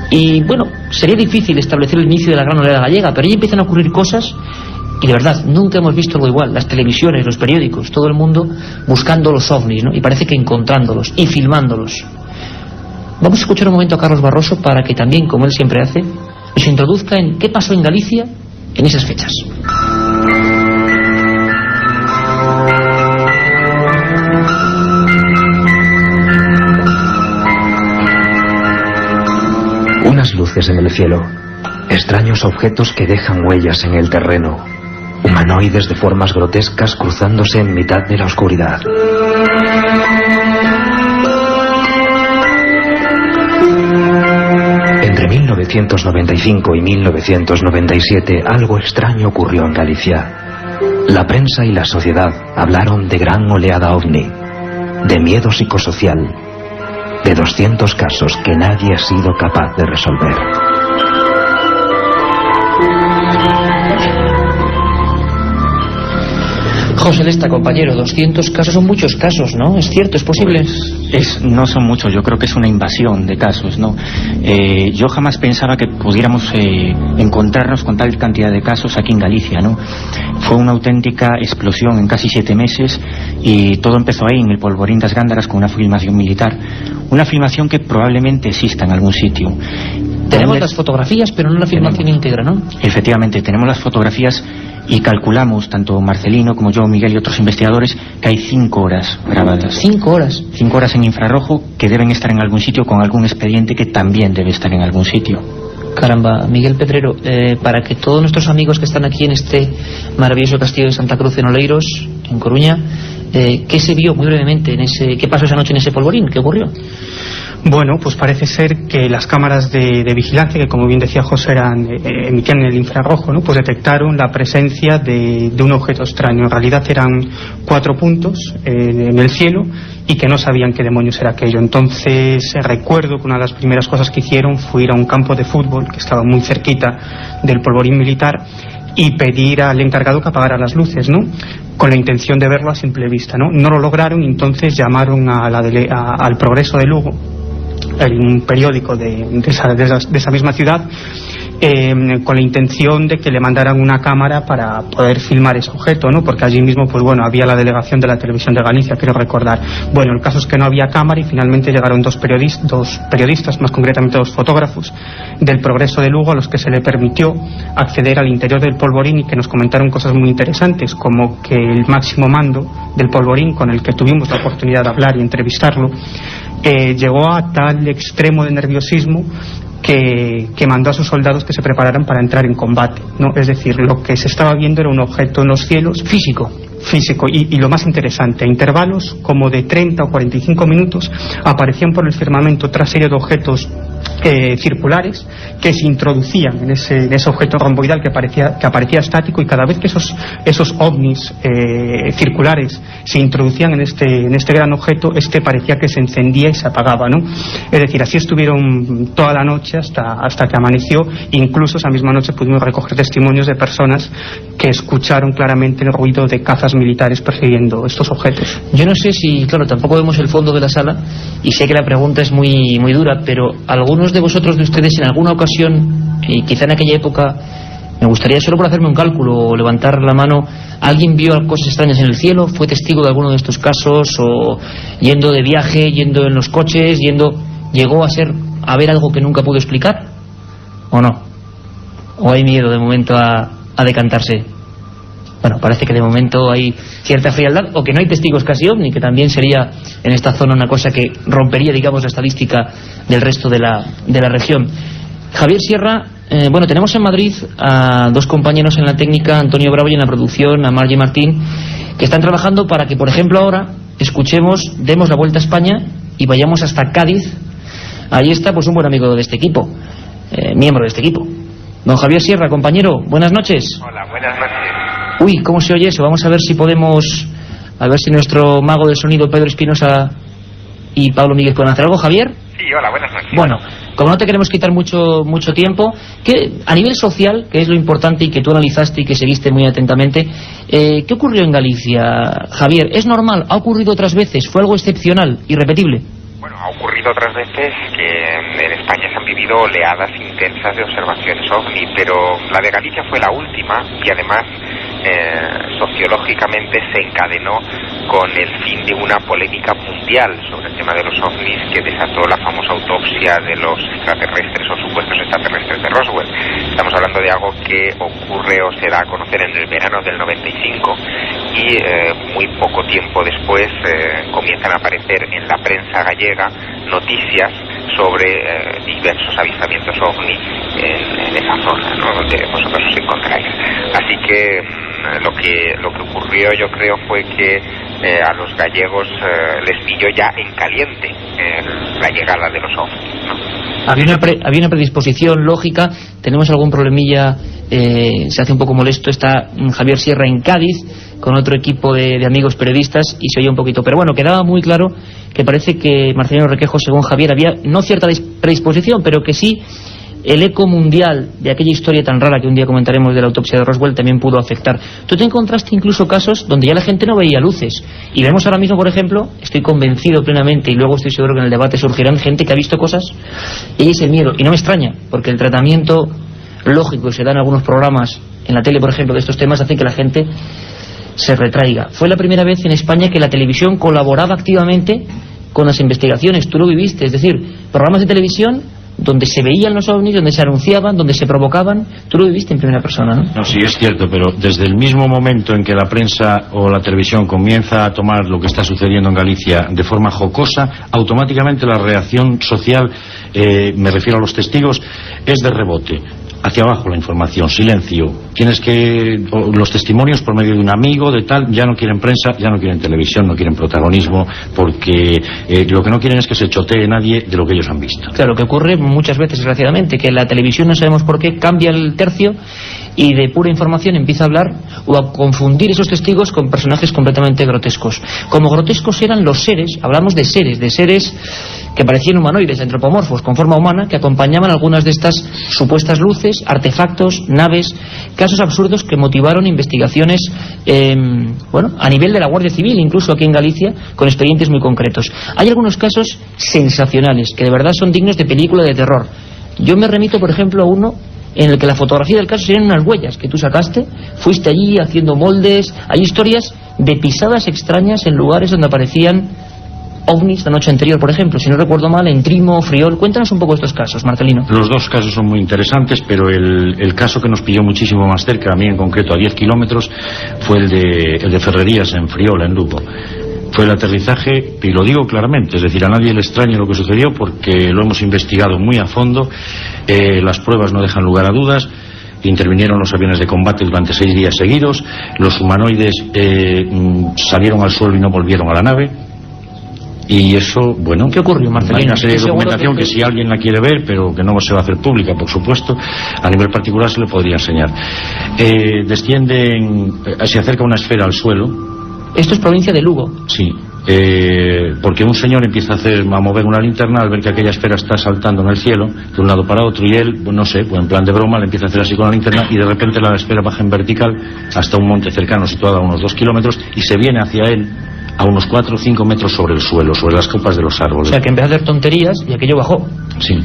Y bueno, sería difícil establecer el inicio de la gran oleada gallega, pero ahí empiezan a ocurrir cosas y de verdad nunca hemos visto algo igual. Las televisiones, los periódicos, todo el mundo buscando los ovnis, ¿no? Y parece que encontrándolos y filmándolos. Vamos a escuchar un momento a Carlos Barroso para que también, como él siempre hace, nos introduzca en qué pasó en Galicia en esas fechas. Unas luces en el cielo, extraños objetos que dejan huellas en el terreno, humanoides de formas grotescas cruzándose en mitad de la oscuridad. Entre 1995 y 1997 algo extraño ocurrió en Galicia. La prensa y la sociedad hablaron de gran oleada ovni, de miedo psicosocial, de 200 casos que nadie ha sido capaz de resolver. José Lesta, compañero, 200 casos son muchos casos, ¿no? ¿Es cierto? ¿Es posible? No son muchos, yo creo que es una invasión de casos, ¿no? Yo jamás pensaba que pudiéramos encontrarnos con tal cantidad de casos aquí en Galicia, ¿no? Fue una auténtica explosión en casi 7 meses y todo empezó ahí, en el Polvorín das Gándaras, con una filmación militar. Una filmación que probablemente exista en algún sitio. Tenemos las fotografías, pero no la filmación íntegra, ¿no? Efectivamente, tenemos las fotografías y calculamos, tanto Marcelino como yo, Miguel y otros investigadores, que hay 5 horas grabadas. 5 horas. 5 horas en infrarrojo que deben estar en algún sitio, con algún expediente que también debe estar en algún sitio. Caramba, Miguel Pedrero, para que todos nuestros amigos que están aquí en este maravilloso castillo de Santa Cruz en Oleiros, en Coruña, ¿qué se vio muy brevemente qué pasó esa noche en ese polvorín? ¿Qué ocurrió? Bueno, pues parece ser que las cámaras de vigilancia, que como bien decía José, emitían en el infrarrojo, ¿no? Pues detectaron la presencia de un objeto extraño. En realidad eran 4 puntos en el cielo y que no sabían qué demonios era aquello. Entonces recuerdo que una de las primeras cosas que hicieron fue ir a un campo de fútbol que estaba muy cerquita del polvorín militar y pedir al encargado que apagara las luces, ¿no? Con la intención de verlo a simple vista, ¿no? No lo lograron y entonces llamaron al Progreso de Lugo, un periódico de esa misma ciudad, con la intención de que le mandaran una cámara para poder filmar ese objeto, ¿no? Porque allí mismo, pues bueno, había la delegación de la Televisión de Galicia, quiero recordar. Bueno, el caso es que no había cámara y finalmente llegaron dos periodistas, más concretamente 2 fotógrafos del Progreso de Lugo, a los que se le permitió acceder al interior del polvorín y que nos comentaron cosas muy interesantes, como que el máximo mando del polvorín, con el que tuvimos la oportunidad de hablar y entrevistarlo, llegó a tal extremo de nerviosismo que mandó a sus soldados que se prepararan para entrar en combate, ¿no? Es decir, lo que se estaba viendo era un objeto en los cielos físico y lo más interesante, a intervalos como de 30 o 45 minutos aparecían por el firmamento otra serie de objetos circulares que se introducían en ese objeto romboidal que aparecía estático, y cada vez que esos ovnis circulares se introducían en este gran objeto, parecía que se encendía y se apagaba, ¿no? Es decir, así estuvieron toda la noche hasta que amaneció. Incluso esa misma noche pudimos recoger testimonios de personas que escucharon claramente el ruido de cazas militares persiguiendo estos objetos. Yo no sé si, claro, tampoco vemos el fondo de la sala y sé que la pregunta es muy, muy dura, pero algunos de vosotros, de ustedes, en alguna ocasión, y quizá en aquella época, me gustaría, solo por hacerme un cálculo o levantar la mano, ¿alguien vio cosas extrañas en el cielo? ¿Fue testigo de alguno de estos casos? ¿O yendo de viaje, yendo en los coches, llegó a ver algo que nunca pudo explicar? ¿O no? ¿O hay miedo de momento a decantarse? Bueno, parece que de momento hay cierta frialdad, o que no hay testigos casi ovni, que también sería en esta zona una cosa que rompería, digamos, la estadística del resto de la región. Javier Sierra, bueno, tenemos en Madrid a 2 compañeros en la técnica, Antonio Bravo, y en la producción a Margie Martín, que están trabajando para que, por ejemplo, ahora escuchemos, demos la vuelta a España y vayamos hasta Cádiz. Ahí está pues un buen amigo de este equipo, miembro de este equipo. Don Javier Sierra, compañero, buenas noches. Hola, buenas noches. Uy, ¿cómo se oye eso? Vamos a ver si podemos... A ver si nuestro mago del sonido, Pedro Espinosa y Pablo Míguez, pueden hacer algo. ¿Javier? Sí, hola, buenas noches. Bueno, como no te queremos quitar mucho tiempo, que a nivel social, que es lo importante y que tú analizaste y que seguiste muy atentamente, ¿qué ocurrió en Galicia, Javier? ¿Es normal? ¿Ha ocurrido otras veces? ¿Fue algo excepcional, irrepetible? Bueno, ha ocurrido otras veces que en España se han vivido oleadas intensas de observaciones OVNI, pero la de Galicia fue la última y además sociológicamente se encadenó con el fin de una polémica mundial sobre el tema de los OVNIs que desató la famosa autopsia de los extraterrestres o supuestos extraterrestres de Roswell. Estamos hablando de algo que ocurre o se da a conocer en el verano del 95 y muy poco tiempo después comienzan a aparecer en la prensa gallega noticias sobre diversos avistamientos OVNI en esa zona, ¿no?, donde vosotros os encontráis. Así que lo que ocurrió, yo creo, fue que a los gallegos les pilló ya en caliente la llegada de los OVNIs, ¿no? Había una predisposición lógica. Tenemos algún problemilla, se hace un poco molesto. Está Javier Sierra en Cádiz con otro equipo de amigos periodistas y se oye un poquito, pero bueno, quedaba muy claro que parece que Marcelino Requejo, según Javier, había no cierta predisposición, pero que sí el eco mundial de aquella historia tan rara que un día comentaremos de la autopsia de Roswell también pudo afectar. Tú te encontraste incluso casos donde ya la gente no veía luces, y vemos ahora mismo, por ejemplo, estoy convencido plenamente, y luego estoy seguro que en el debate surgirán gente que ha visto cosas y es el miedo, y no me extraña, porque el tratamiento lógico que se da en algunos programas en la tele, por ejemplo, de estos temas hace que la gente se retraiga. Fue la primera vez en España que la televisión colaboraba activamente con las investigaciones. Tú lo viviste, es decir, programas de televisión donde se veían los ovnis, donde se anunciaban, donde se provocaban. Tú lo viviste en primera persona, ¿no? No, sí, es cierto, pero desde el mismo momento en que la prensa o la televisión comienza a tomar lo que está sucediendo en Galicia de forma jocosa, automáticamente la reacción social, me refiero a los testigos, es de rebote. Hacia abajo la información, silencio. Los testimonios por medio de un amigo, de tal, ya no quieren prensa, ya no quieren televisión, no quieren protagonismo, porque lo que no quieren es que se chotee nadie de lo que ellos han visto. Claro, que ocurre muchas veces, desgraciadamente, que la televisión, no sabemos por qué, cambia el tercio y de pura información empieza a hablar o a confundir esos testigos con personajes completamente grotescos. Como grotescos eran los seres, hablamos de seres que parecían humanoides, antropomorfos, con forma humana, que acompañaban algunas de estas supuestas luces, artefactos, naves, casos absurdos que motivaron investigaciones, a nivel de la Guardia Civil, incluso aquí en Galicia, con expedientes muy concretos. Hay algunos casos sensacionales, que de verdad son dignos de película de terror. Yo me remito, por ejemplo, a uno en el que la fotografía del caso serían unas huellas que tú sacaste, fuiste allí haciendo moldes. Hay historias de pisadas extrañas en lugares donde aparecían ovnis la noche anterior, por ejemplo, si no recuerdo mal, en Trimo, Friol. Cuéntanos un poco estos casos, Marcelino. Los dos casos son muy interesantes, pero el caso que nos pilló muchísimo más cerca, a mí en concreto a 10 kilómetros, fue el de Ferrerías en Friol, en Lugo. Fue el aterrizaje, y lo digo claramente, es decir, a nadie le extraña lo que sucedió porque lo hemos investigado muy a fondo, las pruebas no dejan lugar a dudas. Intervinieron los aviones de combate durante 6 días seguidos, los humanoides salieron al suelo y no volvieron a la nave. Y eso, bueno, ¿qué ocurrió, Marcelino? Hay una serie de documentación que si alguien la quiere ver, pero que no se va a hacer pública, por supuesto, a nivel particular se le podría enseñar. Se acerca una esfera al suelo. Esto es provincia de Lugo. Sí, porque un señor empieza a mover una linterna al ver que aquella esfera está saltando en el cielo, de un lado para otro, y él, no sé, en plan de broma, le empieza a hacer así con la linterna, y de repente la esfera baja en vertical hasta un monte cercano, situado a unos 2 kilómetros, y se viene hacia él a unos 4 o 5 metros sobre el suelo, sobre las copas de los árboles. O sea, que empezó a hacer tonterías y aquello bajó. Sí.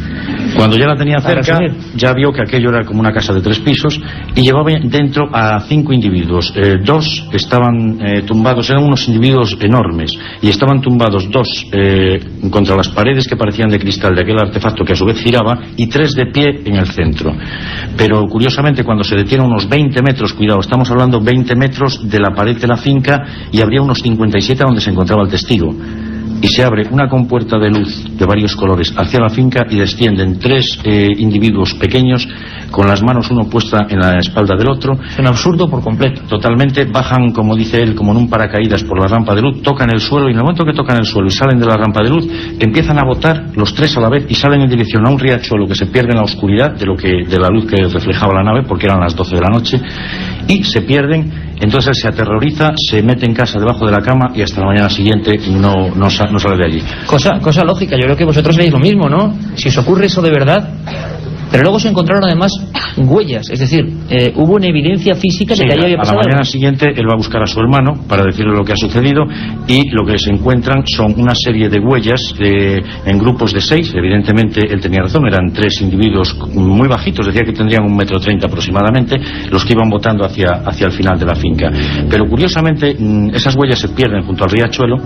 Cuando ya la tenía cerca, ya vio que aquello era como una casa de 3 pisos y llevaba dentro a 5 individuos. 2 estaban tumbados, eran unos individuos enormes, y estaban tumbados 2 contra las paredes que parecían de cristal de aquel artefacto que a su vez giraba, y 3 de pie en el centro. Pero curiosamente, cuando se detiene a unos 20 metros, cuidado, estamos hablando 20 metros de la pared de la finca, y habría unos 57 donde se encontraba el testigo. y se abre una compuerta de luz de varios colores hacia la finca y descienden 3 individuos pequeños con las manos uno puesta en la espalda del otro. Es un absurdo por completo. Totalmente, bajan, como dice él, como en un paracaídas por la rampa de luz, tocan el suelo y en el momento que tocan el suelo y salen de la rampa de luz, empiezan a botar los 3 a la vez y salen en dirección a un riachuelo que se pierde en la oscuridad de la luz que reflejaba la nave, porque eran las 12 de la noche, y se pierden. Entonces él se aterroriza, se mete en casa debajo de la cama y hasta la mañana siguiente no sale de allí. Cosa lógica, yo creo que vosotros veis lo mismo, ¿no? Si os ocurre eso de verdad. Pero luego se encontraron además huellas, es decir, hubo una evidencia física de que allí había pasado. A la mañana siguiente él va a buscar a su hermano para decirle lo que ha sucedido y lo que se encuentran son una serie de huellas en grupos de 6, evidentemente él tenía razón, eran 3 individuos muy bajitos, decía que tendrían 1,30 m aproximadamente, los que iban botando hacia el final de la finca. Pero curiosamente esas huellas se pierden junto al riachuelo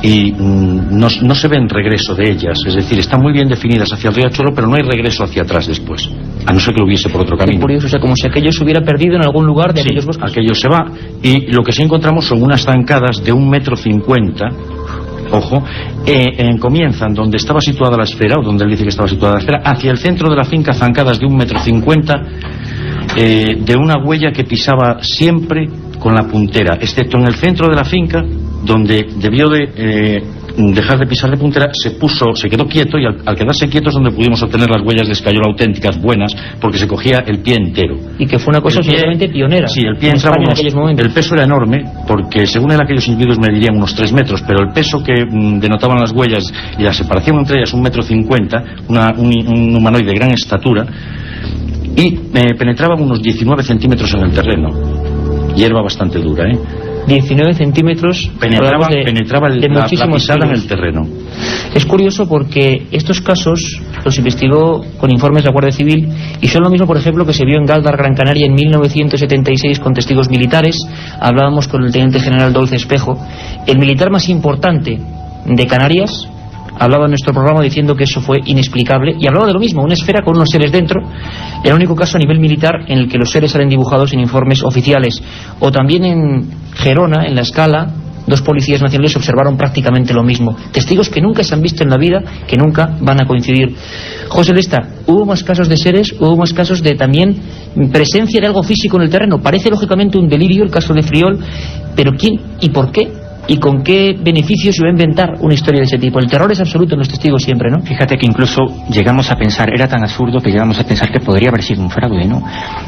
y no se ve regreso de ellas, es decir, están muy bien definidas hacia el riachuelo, pero no hay regreso hacia atrás después, a no ser que lo hubiese por otro camino. Qué curioso, o sea, como si aquello se hubiera perdido en algún lugar de aquellos bosques. Aquello se va y lo que sí encontramos son unas zancadas de 1,50 m. Ojo, comienzan donde estaba situada la esfera, o donde él dice que estaba situada la esfera, hacia el centro de la finca, zancadas de 1,50 m, de una huella que pisaba siempre con la puntera, excepto en el centro de la finca, donde debió de dejar de pisar de puntera, se quedó quieto, y al quedarse quieto es donde pudimos obtener las huellas de escayola auténticas, buenas, porque se cogía el pie entero. Y que fue una cosa absolutamente pionera. Sí, el pie entraba el peso era enorme, porque según él aquellos individuos medirían unos 3 metros, pero el peso que denotaban las huellas y la separación entre ellas 1,50 m, un humanoide de gran estatura, y penetraban unos 19 centímetros en el terreno. Hierba bastante dura, 19 centímetros penetraba la pisada en el terreno. Es curioso porque estos casos los investigó con informes de la Guardia Civil y son lo mismo, por ejemplo, que se vio en Galdar, Gran Canaria, en 1976 con testigos militares. Hablábamos con el teniente general Dolce Espejo, el militar más importante de Canarias. Hablaba en nuestro programa diciendo que eso fue inexplicable y hablaba de lo mismo, una esfera con unos seres dentro, el único caso a nivel militar en el que los seres salen dibujados en informes oficiales. O también en Gerona, en La Escala, 2 policías nacionales observaron prácticamente lo mismo, testigos que nunca se han visto en la vida, que nunca van a coincidir. José Lesta, hubo más casos de seres, hubo más casos de también presencia de algo físico en el terreno. Parece lógicamente un delirio el caso de Friol, pero ¿quién y por qué? ¿Y con qué beneficios se va a inventar una historia de ese tipo? El terror es absoluto en los testigos siempre, ¿no? Fíjate que incluso llegamos a pensar, era tan absurdo que llegamos a pensar que podría haber sido un fraude, ¿no?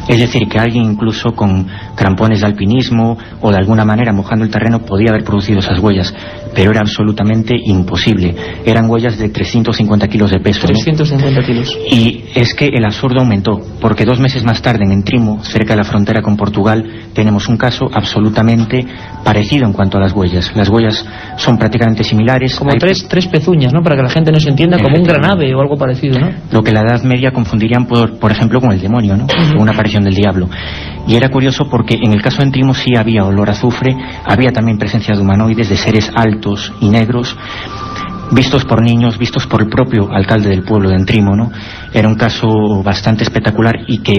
Es decir, que alguien incluso con crampones de alpinismo o de alguna manera mojando el terreno podía haber producido esas huellas, pero era absolutamente imposible. Eran huellas de 350 kilos de peso, 350 kilos. Y es que el absurdo aumentó, porque 2 meses más tarde en Entrimo, cerca de la frontera con Portugal, tenemos un caso absolutamente parecido en cuanto a las huellas. Las huellas son prácticamente similares. Como tres pezuñas, ¿no? Para que la gente no se entienda, como un gran ave o algo parecido, ¿no? Lo que la Edad Media confundirían, por ejemplo, con el demonio, ¿no? Una aparición del diablo. Y era curioso porque en el caso de Entrimo sí había olor a azufre, había también presencia de humanoides, de seres altos y negros, vistos por niños, vistos por el propio alcalde del pueblo de Entrimo, ¿no? Era un caso bastante espectacular y que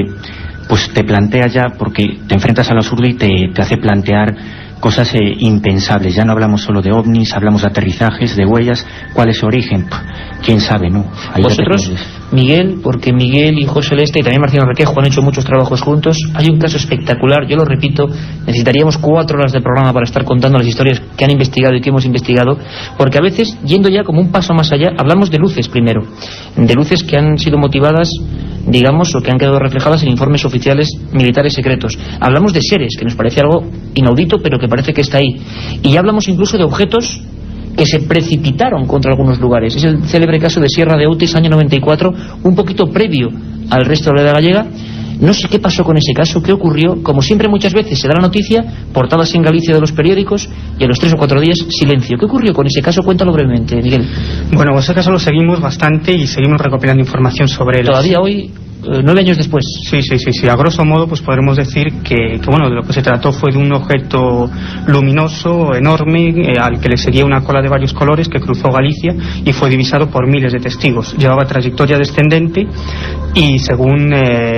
pues te plantea ya, porque te enfrentas al absurdo y te hace plantear cosas impensables. Ya no hablamos solo de ovnis, hablamos de aterrizajes, de huellas. ¿Cuál es su origen? Quién sabe, ¿no? Ahí vosotros, Miguel, porque Miguel y José Lesta y también Marciano Requejo han hecho muchos trabajos juntos. Hay un caso espectacular, yo lo repito, necesitaríamos 4 horas de programa para estar contando las historias que han investigado y que hemos investigado, porque a veces, yendo ya como un paso más allá, hablamos de luces primero, de luces que han sido motivadas, digamos, o que han quedado reflejadas en informes oficiales militares secretos. Hablamos de seres, que nos parece algo inaudito, pero que parece que está ahí. Y ya hablamos incluso de objetos que se precipitaron contra algunos lugares. Es el célebre caso de Sierra de Otis, año 94, un poquito previo al resto de la edad gallega. No sé qué pasó con ese caso, qué ocurrió. Como siempre, muchas veces se da la noticia, portadas en Galicia de los periódicos, y a los 3 o 4 días, silencio. ¿Qué ocurrió con ese caso? Cuéntalo brevemente, Miguel. Bueno, ese caso lo seguimos bastante y seguimos recopilando información sobre él. Todavía hoy 9 años después. Sí. A grosso modo, pues podremos decir que bueno, de lo que se trató fue de un objeto luminoso, enorme, al que le seguía una cola de varios colores que cruzó Galicia y fue divisado por miles de testigos. Llevaba trayectoria descendente y según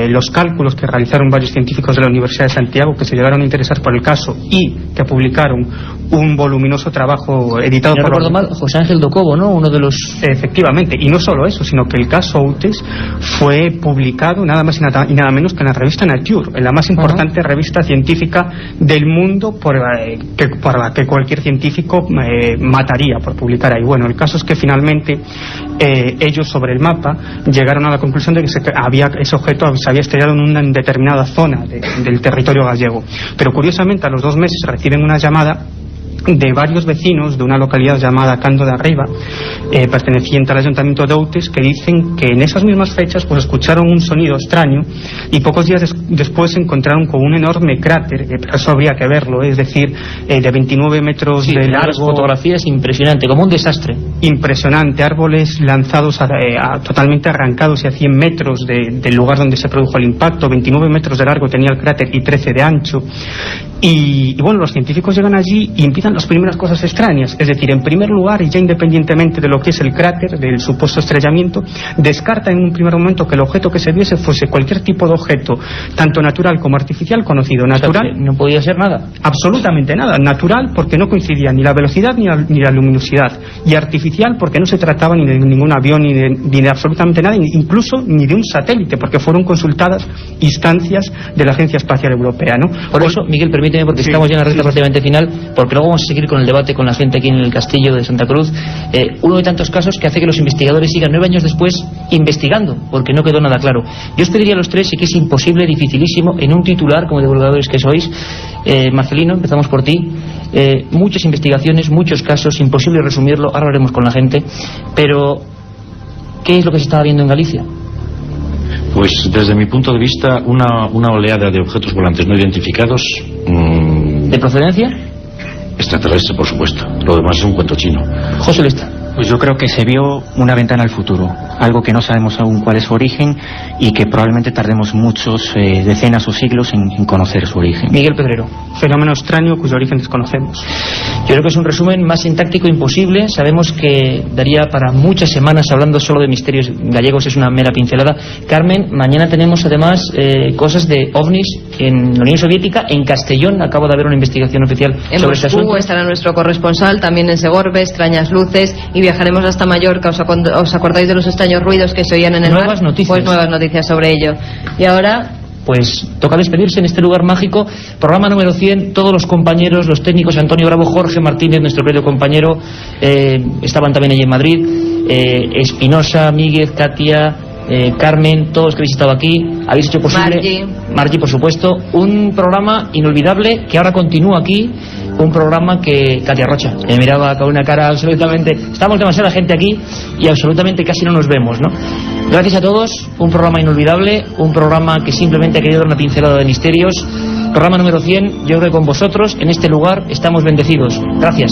los cálculos que realizaron varios científicos de la Universidad de Santiago, que se llegaron a interesar por el caso y que publicaron un voluminoso trabajo editado por... No recuerdo mal, José Ángel Docobo, ¿no? Uno de los... Efectivamente, y no solo eso, sino que el caso Outes fue publicado nada más y nada menos que en la revista Nature, en la más importante revista científica del mundo, por la que cualquier científico mataría por publicar ahí. Bueno, el caso es que finalmente ellos sobre el mapa llegaron a la conclusión de que ese objeto se había estrellado en una determinada zona del territorio gallego. Pero curiosamente a los 2 meses reciben una llamada de varios vecinos de una localidad llamada Cando de Arriba, perteneciente al ayuntamiento de Outes, que dicen que en esas mismas fechas pues escucharon un sonido extraño y pocos días después se encontraron con un enorme cráter, pero eso habría que verlo, es decir, de 29 metros de largo. Las fotografías impresionante, como un desastre. Impresionante, árboles lanzados totalmente arrancados y a 100 metros del lugar donde se produjo el impacto, 29 metros de largo tenía el cráter y 13 de ancho. Y bueno, los científicos llegan allí y empiezan las primeras cosas extrañas, es decir, en primer lugar, y ya independientemente de lo que es el cráter, del supuesto estrellamiento, descartan en un primer momento que el objeto que se viese fuese cualquier tipo de objeto, tanto natural como artificial, conocido. Natural, o sea, no podía ser nada. Absolutamente nada. Natural porque no coincidía ni la velocidad ni la luminosidad, y artificial porque no se trataba ni de ningún avión ni de absolutamente nada, incluso ni de un satélite, porque fueron consultadas instancias de la Agencia Espacial Europea, ¿no? Por eso, Miguel, permíteme, porque estamos ya en la recta prácticamente final, porque luego vamos a seguir con el debate con la gente aquí en el Castillo de Santa Cruz, uno de tantos casos que hace que los investigadores sigan 9 años después investigando, porque no quedó nada claro. Yo os pediría a los tres, y que es imposible, dificilísimo, en un titular, como divulgadores que sois, Marcelino, empezamos por ti, muchas investigaciones, muchos casos, imposible resumirlo, ahora hablaremos con la gente, pero ¿qué es lo que se estaba viendo en Galicia? Pues desde mi punto de vista, una oleada de objetos volantes no identificados. ¿De procedencia? Extraterrestre, por supuesto. Lo demás es un cuento chino. José Lesta. Pues yo creo que se vio una ventana al futuro, algo que no sabemos aún cuál es su origen y que probablemente tardemos muchos, decenas o siglos en conocer su origen. Miguel Pedrero. Fenómeno extraño cuyo origen desconocemos. Yo creo que es un resumen más sintáctico imposible. Sabemos que daría para muchas semanas hablando solo de misterios gallegos, es una mera pincelada. Carmen, mañana tenemos además cosas de ovnis en la Unión Soviética, en Castellón. Acabo de haber una investigación oficial sobre este asunto. Estará nuestro corresponsal, también en Segorbe, extrañas luces, y viajaremos hasta Mallorca. ¿Os acordáis de los extraños ruidos que se oían en el mar? Nuevas noticias. Pues nuevas noticias sobre ello. Y ahora... Pues toca despedirse en este lugar mágico. Programa número 100, todos los compañeros, los técnicos, Antonio Bravo, Jorge Martínez, nuestro querido compañero, estaban también allí en Madrid, Espinosa, Míguez, Katia, Carmen, todos los que habéis estado aquí, habéis hecho posible, Margie, por supuesto, un programa inolvidable que ahora continúa aquí, un programa que Katia Rocha me miraba con una cara absolutamente, estamos demasiada gente aquí y absolutamente casi no nos vemos, ¿no? Gracias a todos, un programa inolvidable, un programa que simplemente ha querido dar una pincelada de misterios. Programa número 100, yo creo que con vosotros en este lugar estamos bendecidos. Gracias.